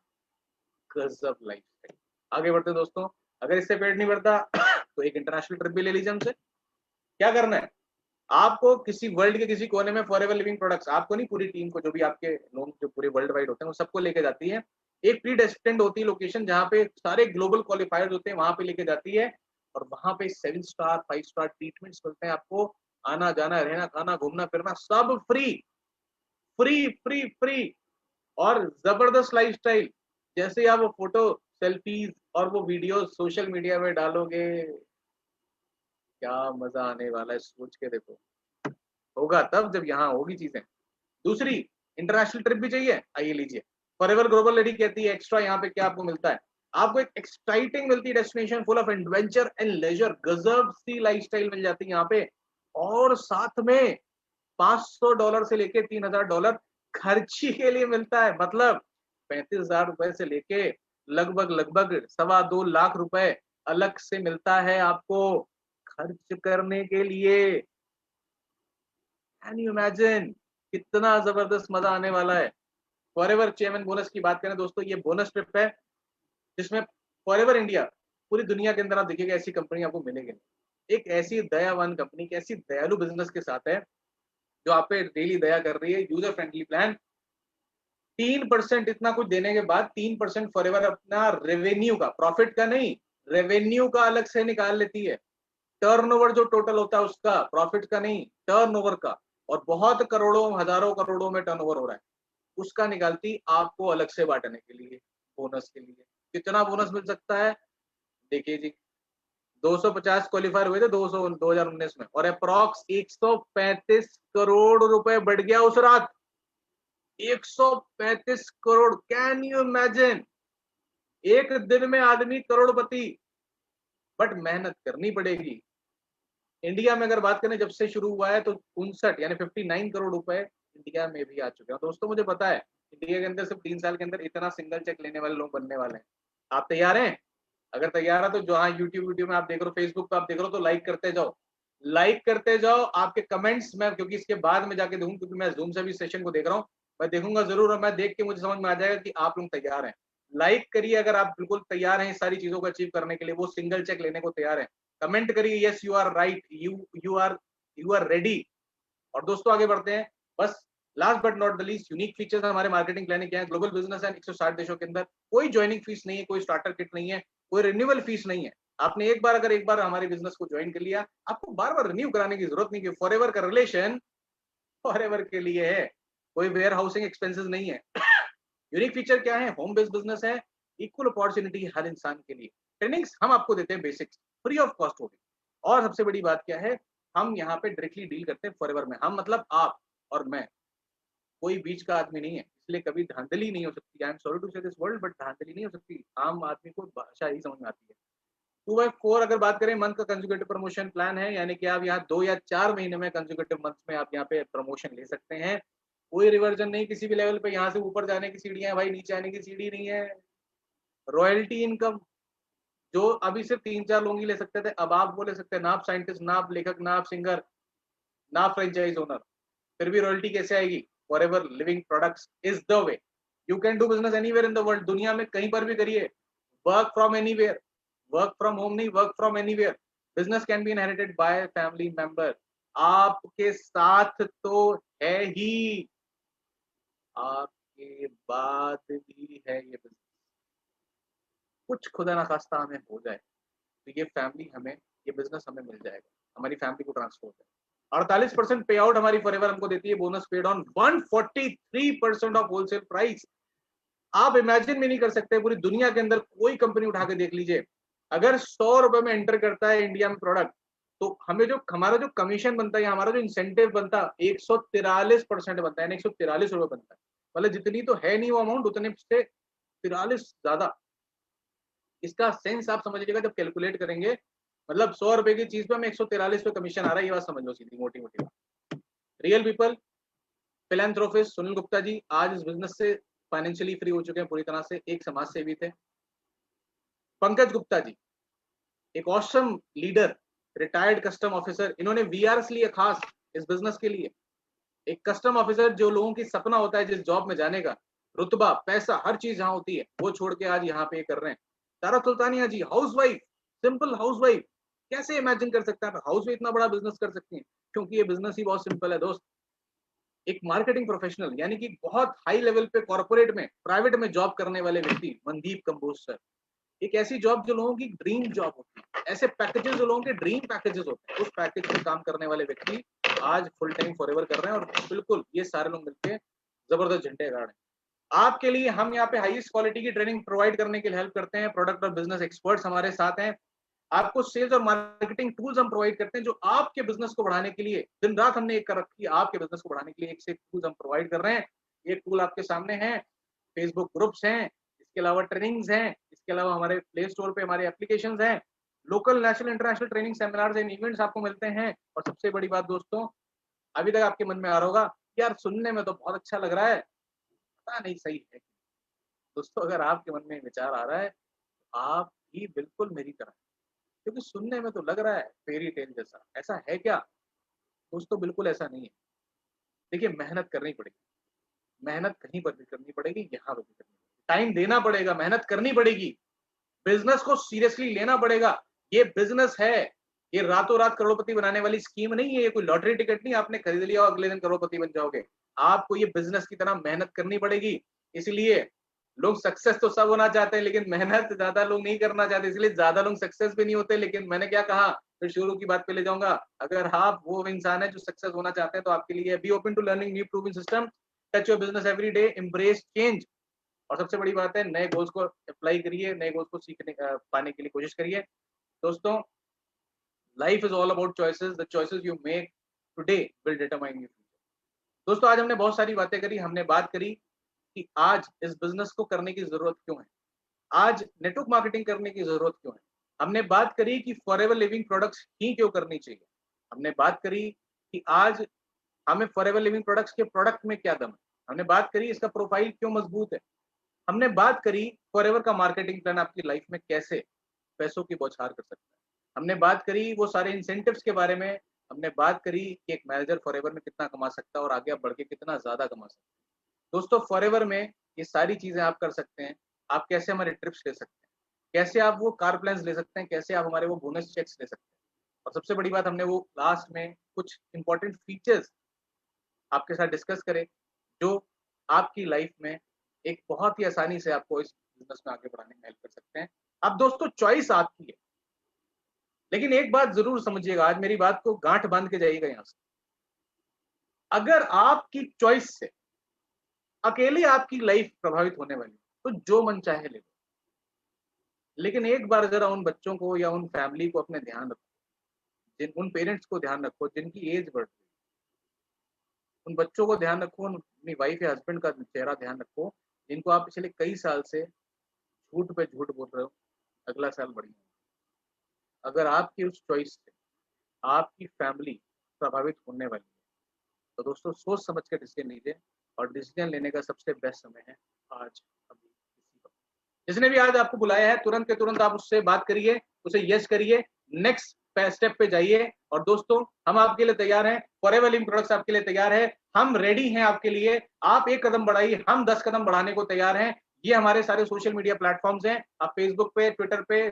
[SPEAKER 1] गजब लाइफ। आगे बढ़ते हैं दोस्तों, अगर इससे पेट नहीं भरता तो एक इंटरनेशनल ट्रिप भी ले लीजिए हमसे। क्या करना है आपको? किसी वर्ल्ड के किसी कोने में फॉरएवर लिविंग प्रोडक्ट्स, आपको नहीं, पूरी टीम को, जो भी आपके लोग जो पूरे वर्ल्ड वाइड होते हैं, वो सबको लेके जाती है। एक प्री डेस्टिनेड होती है लोकेशन, जहाँ पे सारे ग्लोबल क्वालिफायर्स होते हैं, वहां पे लेके जाती है। और वहां पे 7 स्टार 5 स्टार ट्रीटमेंट्स मिलते हैं आपको, आना जाना रहना खाना घूमना फिरना सब फ्री, फ्री फ्री फ्री। और जबरदस्त लाइफस्टाइल। जैसे ही आप वो फोटो, सेल्फीज और वो वीडियो सोशल मीडिया में डालोगे, क्या मजा आने वाला है, सोच के देखो। होगा तब जब यहाँ होगी चीजें। दूसरी, इंटरनेशनल ट्रिप भी चाहिए, आइए लीजिए। फॉरएवर ग्लोबल लेडी कहती है एक्स्ट्रा यहाँ पे क्या आपको मिलता है, आपको एक एक्साइटिंग मिलती है destination full of adventure and leisure, गजब सी लाइफस्टाइल मिल जाती है यहाँ पे, और साथ में $500 से लेके $3000 खर्ची के लिए मिलता है। मतलब 35,000 रुपए से लेके लगभग लगभग 2.25 लाख रुपए अलग से मिलता है आपको खर्च करने के लिए। कैन यू इमेजिन कितना जबरदस्त मजा आने वाला है। फॉरएवर चेयरमैन बोनस की बात करें दोस्तों, ये बोनस ट्रिप है जिसमें फॉरएवर इंडिया, पूरी दुनिया के अंदर आप देखिएगा ऐसी कंपनी आपको मिलेगी नहीं। एक ऐसी दयावान कंपनी, ऐसी दयालु बिजनेस के साथ है जो आप पे डेली दया कर रही है। यूजर फ्रेंडली प्लान, 3% इतना कुछ देने के बाद 3% फॉरएवर अपना रेवेन्यू का, प्रॉफिट का नहीं, रेवेन्यू का अलग से निकाल लेती है। टर्नओवर जो टोटल होता है उसका, प्रॉफिट का नहीं, टर्नओवर का, और बहुत करोड़ों हजारों करोड़ों में टर्नओवर हो रहा है, उसका निकालती आपको अलग से बांटने के लिए, बोनस के लिए। कितना बोनस मिल सकता है देखिए जी, 250 क्वालिफायर हुए थे 2019 में, और अप्रॉक्स 135 करोड़ रुपए बढ़ गया उस रात। 135 करोड़, कैन यू इमेजिन, एक दिन में आदमी करोड़पति। बट मेहनत करनी पड़ेगी। इंडिया में अगर बात करें जब से शुरू हुआ है तो 59 यानी 59 करोड़ रुपए इंडिया में भी आ चुके हैं। दोस्तों मुझे पता है इंडिया के अंदर सिर्फ 3 साल के अंदर इतना सिंगल चेक लेने वाले लोग बनने वाले हैं। आप तैयार हैं? अगर तैयार है तो जो हाँ यूट्यूब वीडियो में आप देख रहे हो, फेसबुक पे आप देख रहे हो, तो लाइक करते जाओ, लाइक करते जाओ। आपके कमेंट्स में, क्योंकि इसके बाद में जाके देखूं, क्योंकि मैं जूम से भी सेशन को देख रहा हूँ, मैं देखूंगा जरूर, और मैं देख के मुझे समझ में आ जाएगा कि आप लोग तैयार हैं। लाइक करिए अगर आप बिल्कुल तैयार हैं इस सारी चीजों को अचीव करने के लिए, वो सिंगल चेक लेने को तैयार है। कमेंट करिए yes you are right, you are ready. और दोस्तों आगे बढ़ते हैं। बस last but not the least, unique features हमारे मार्केटिंग प्लानिंग क्या है। ग्लोबल बिजनेस है 160 देशों के अंदर, कोई ज्वाइनिंग फीस नहीं है, कोई स्टार्टर किट नहीं है, कोई रिन्यूअल फीस नहीं है। आपने एक बार हमारे बिजनेस को ज्वाइन कर लिया, आपको बार बार रिन्यू कराने की जरूरत नहीं है। फॉरएवर का रिलेशन फॉरएवर के लिए है, कोई वेयर हाउसिंग एक्सपेंसेस नहीं है। यूनिक फीचर क्या है? होम बेस्ड बिजनेस है, इक्वल अपॉर्चुनिटी हर इंसान के लिए। ट्रेनिंग्स हम आपको देते हैं, बेसिक्स फ्री ऑफ कॉस्ट होगी। और सबसे बड़ी बात क्या है, हम यहाँ पे डायरेक्टली डील करते हैं फॉरएवर में। हम मतलब आप और मैं, कोई बीच का आदमी नहीं है, इसलिए कभी धांधली नहीं हो सकती। आई एम सॉरी टू से दिस वर्ल्ड, बट धांधली नहीं हो सकती। आम आदमी को भाषा ही समझ में आती है। 2/4 अगर बात करें, मंथ का कंज्यूगेटिव प्रमोशन प्लान है, यानी कि आप यहाँ 2 या 4 महीने में कंज्यूगेटिव मंथ में आप यहाँ पे प्रमोशन ले सकते हैं। कोई रिवर्जन नहीं किसी भी लेवल पे, यहाँ से ऊपर जाने की सीढ़ियां है भाई, नीचे आने की सीढ़ी नहीं है। रॉयल्टी इनकम, जो अभी सिर्फ 3-4 लोग ही ले सकते थे, अब आप वो ले सकते हैं। ना आप साइंटिस्ट, ना आप लेखक, ना आप सिंगर, ना फ्रेंचाइज ओनर, फिर भी रॉयल्टी कैसे आएगी? Forever living products is the way. You can do business anywhere in the world, दुनिया में कहीं पर भी करिए, work from anywhere, work from home नहीं, work from anywhere. Business can be inherited by family member, आपके साथ तो है ही, आपके बाद भी है ये बिजनेस। कुछ खुदा ना खास्ता हमें हो जाए तो ये फैमिली हमें, ये बिजनेस हमें मिल जाएगा, हमारी फैमिली को ट्रांसफर हो जाएगा। 48% पे आउट हमारी फॉरएवर हमको देती है, bonus paid on 143% of wholesale price. आप इमेजिन भी नहीं कर सकते, पूरी दुनिया के अंदर कोई कंपनी उठा के देख लीजिए, अगर 100 रुपए में एंटर करता है इंडिया में प्रोडक्ट, तो हमें जो हमारा जो कमीशन बनता है, हमारा जो इंसेंटिव बनता है 143% बनता है, 143 रुपए बनता है। मतलब जितनी तो है नहीं वो अमाउंट, उतने से 43 ज्यादा। इसका सेंस आप समझ लीजिएगा जब कैलकुलेट करेंगे, मतलब 100 रुपए की चीज पे हमें 143 पे कमीशन आ रहा है, ये बात समझ लो सीधी मोटी मोटी बात। Real people philanthropist Sunil Gupta ji आज इस बिजनेस से फाइनेंशियली फ्री हो चुके हैं पूरी तरह से, एक समाज सेवी थे। पंकज गुप्ता जी एक awesome leader, retired custom officer, इन्होंने वीआरएस लिए खास इस बिजनेस के लिए। एक कस्टम ऑफिसर जो लोगों की सपना होता है जिस जॉब में जाने का, रुतबा पैसा हर चीज जहां होती है वो छोड़ के आज यहाँ पे कर रहे हैं। Tara Sultania ji house wife, simple house wife, कैसे इमेजिन कर सकता है हाउस वाइफ इतना बड़ा बिजनेस कर सकती है? क्योंकि ये बिजनेस ही बहुत सिंपल है दोस्त। एक मार्केटिंग प्रोफेशनल, यानी कि बहुत हाई लेवल पे कॉर्पोरेट में, प्राइवेट में जॉब करने वाले व्यक्ति, मनदीप कंबोज सर, एक ऐसी जॉब जो लोगों की ड्रीम जॉब होती है, ऐसे पैकेजेस जो लोगों के ड्रीम पैकेजेस होते हैं, उस पैकेज पे काम करने वाले व्यक्ति आज फुल टाइम फॉरएवर कर रहे हैं। और बिल्कुल ये सारे लोग मिलकर जबरदस्त झंडे गाड़ रहे हैं। आपके लिए हम यहाँ पे हाईएस्ट क्वालिटी की ट्रेनिंग प्रोवाइड करने के लिए हेल्प करते हैं। प्रोडक्ट और बिजनेस एक्सपर्ट्स हमारे साथ हैं। आपको सेल्स और मार्केटिंग टूल्स हम प्रोवाइड करते हैं जो आपके बिजनेस को बढ़ाने के लिए दिन रात हमने एक कर रखी है, आपके बिजनेस को बढ़ाने के लिए एक से एक टूल्स हम प्रोवाइड कर रहे हैं। ये टूल आपके सामने हैं, फेसबुक ग्रुप्स हैं, इसके अलावा ट्रेनिंग्स हैं, इसके अलावा हमारे प्ले स्टोर पे हमारे एप्लीकेशंस हैं, local national international training seminars and events आपको मिलते हैं। और सबसे बड़ी बात दोस्तों, अभी तक आपके मन में आ रहा होगा यार सुनने में तो बहुत अच्छा लग रहा है, पता नहीं सही है। दोस्तों अगर आपके मन में विचार आ रहा है तो आप भी बिल्कुल मेरी तरह, क्योंकि सुनने में तो लग रहा है फेरी टेल जैसा, ऐसा है क्या? दोस्तों बिल्कुल ऐसा नहीं है। देखिए मेहनत करनी पड़ेगी, मेहनत कहीं पर भी करनी पड़ेगी, यहाँ पर भी करनी पड़ेगी, टाइम देना पड़ेगा, मेहनत करनी पड़ेगी, बिजनेस को सीरियसली लेना पड़ेगा। ये बिजनेस है, ये रातों रात करोड़पति बनाने वाली स्कीम नहीं है, ये कोई लॉटरी टिकट नहीं आपने खरीद लिया और अगले दिन करोड़पति बन जाओगे। आपको ये बिजनेस की तरह मेहनत करनी पड़ेगी। इसलिए लोग सक्सेस तो सब होना चाहते हैं लेकिन मेहनत ज्यादा लोग नहीं करना चाहते, इसलिए ज्यादा लोग सक्सेस भी नहीं होते। लेकिन मैंने क्या कहा, फिर शुरू की बात पे ले जाऊंगा, अगर आप वो इंसान है जो सक्सेस होना चाहते हैं तो आपके लिए be open to learning new proving system, touch your business every day, embrace change. और सबसे बड़ी बात है, नए गोल्स को अप्लाई करिए, नए गोल्स को सीखने पाने के लिए कोशिश करिए। दोस्तों life is all about choices, the choices you make today will determine your future. दोस्तों आज हमने बहुत सारी बातें करी, हमने बात करी कि आज इस बिजनेस को करने की जरूरत क्यों है, आज नेटवर्क मार्केटिंग करने की जरूरत क्यों है, हमने बात करी कि फॉरएवर लिविंग प्रोडक्ट्स ही क्यों करनी चाहिए, हमने बात करी कि आज हमें फॉरएवर लिविंग प्रोडक्ट्स के प्रोडक्ट में क्या दम है, हमने बात करी इसका प्रोफाइल क्यों मजबूत है, हमने बात करी फॉरएवर का मार्केटिंग प्लान आपकी लाइफ में कैसे पैसों की बौछार कर सकता है, हमने बात करी वो सारे इंसेंटिव्स के बारे में, हमने बात करी कि एक मैनेजर फॉरएवर में कितना कमा सकता है और आगे बढ़ के कितना ज्यादा कमा सकता है। दोस्तों फॉरएवर में ये सारी चीजें आप कर सकते हैं। आप कैसे हमारे ट्रिप्स ले सकते हैं, कैसे आप वो कार प्लान्स ले सकते हैं, कैसे आप हमारे वो बोनस चेक्स ले सकते हैं। और सबसे बड़ी बात, हमने वो लास्ट में कुछ इंपॉर्टेंट फीचर्स आपके साथ डिस्कस करे जो आपकी लाइफ में एक बहुत ही आसानी से आपको इस बिजनेस में आगे बढ़ाने में हेल्प कर सकते हैं। अब दोस्तों चॉइस आपकी है, लेकिन एक बात जरूर समझिएगा, आज मेरी बात को गांठ बांध के जाइएगा यहाँ से। अगर आपकी चॉइस से अकेले आपकी लाइफ प्रभावित होने वाली तो जो मन चाहे ले लो, लेकिन एक बार जरा उन बच्चों को या उन फैमिली को अपने ध्यान रखो, जिन उन पेरेंट्स को ध्यान रखो जिनकी एज बढ़ रही है, उन बच्चों को ध्यान रखो, अपनी वाइफ या हस्बैंड का चेहरा ध्यान रखो जिनको आप पिछले कई साल से झूठ पे झूठ बोल रहे हो अगला साल बढ़िया। अगर आपकी उस चॉइस से आपकी फैमिली प्रभावित होने वाली है तो दोस्तों सोच समझ कर डिसीजन लीजिए, और डिसीजन लेने का सबसे बेस्ट समय है आज, अभी, इसी वक्त। जिसने भी आज आपको बुलाया है तुरंत के तुरंत आप उससे बात करिए, उसे यस करिए, नेक्स्ट स्टेप पे जाइए। और दोस्तों हम आपके लिए तैयार हैं, फॉरएवर लिविंग प्रोडक्ट्स आपके लिए तैयार है, हम रेडी हैं आपके लिए। आप एक कदम बढ़ाइए, हम 10 कदम बढ़ाने को तैयार हैं। ये हमारे सारे सोशल मीडिया प्लेटफॉर्म्स हैं, आप फेसबुक पे, ट्विटर पे,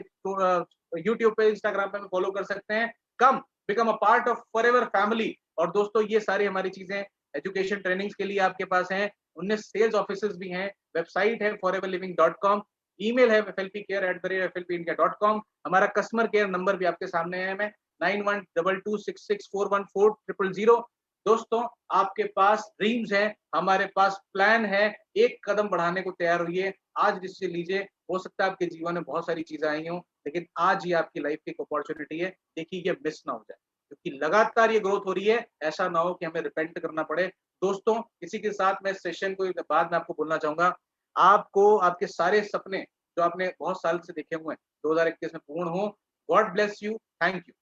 [SPEAKER 1] यूट्यूब पे, इंस्टाग्राम पे फॉलो कर सकते हैं। Come become a part of forever family. और दोस्तों ये सारी हमारी चीजें एजुकेशन ट्रेनिंग्स के लिए आपके पास हैं, 19 सेल्स ऑफिसेज भी हैं, वेबसाइट है foreverliving.com, ईमेल है flpcare@flpindia.com, हमारा कस्टमर केयर नंबर भी आपके सामने है, मैं 912266414000। दोस्तों आपके पास ड्रीम्स है, हमारे पास प्लान है, एक कदम बढ़ाने को तैयार होइए, आज डिसीजन लीजिए। हो सकता है आपके जीवन में बहुत सारी चीजें आई हों, लेकिन आज ये आपकी लाइफ की एक अपॉर्चुनिटी है, देखिए ये मिस ना हो जाए, क्योंकि लगातार ये ग्रोथ हो रही है, ऐसा ना हो कि हमें रिपेंट करना पड़े। दोस्तों इसी के साथ मैं सेशन को बाद में आपको बोलना चाहूंगा, आपको आपके सारे सपने जो आपने बहुत साल से देखे हुए हैं 2021 में पूर्ण हो। God bless you, thank you.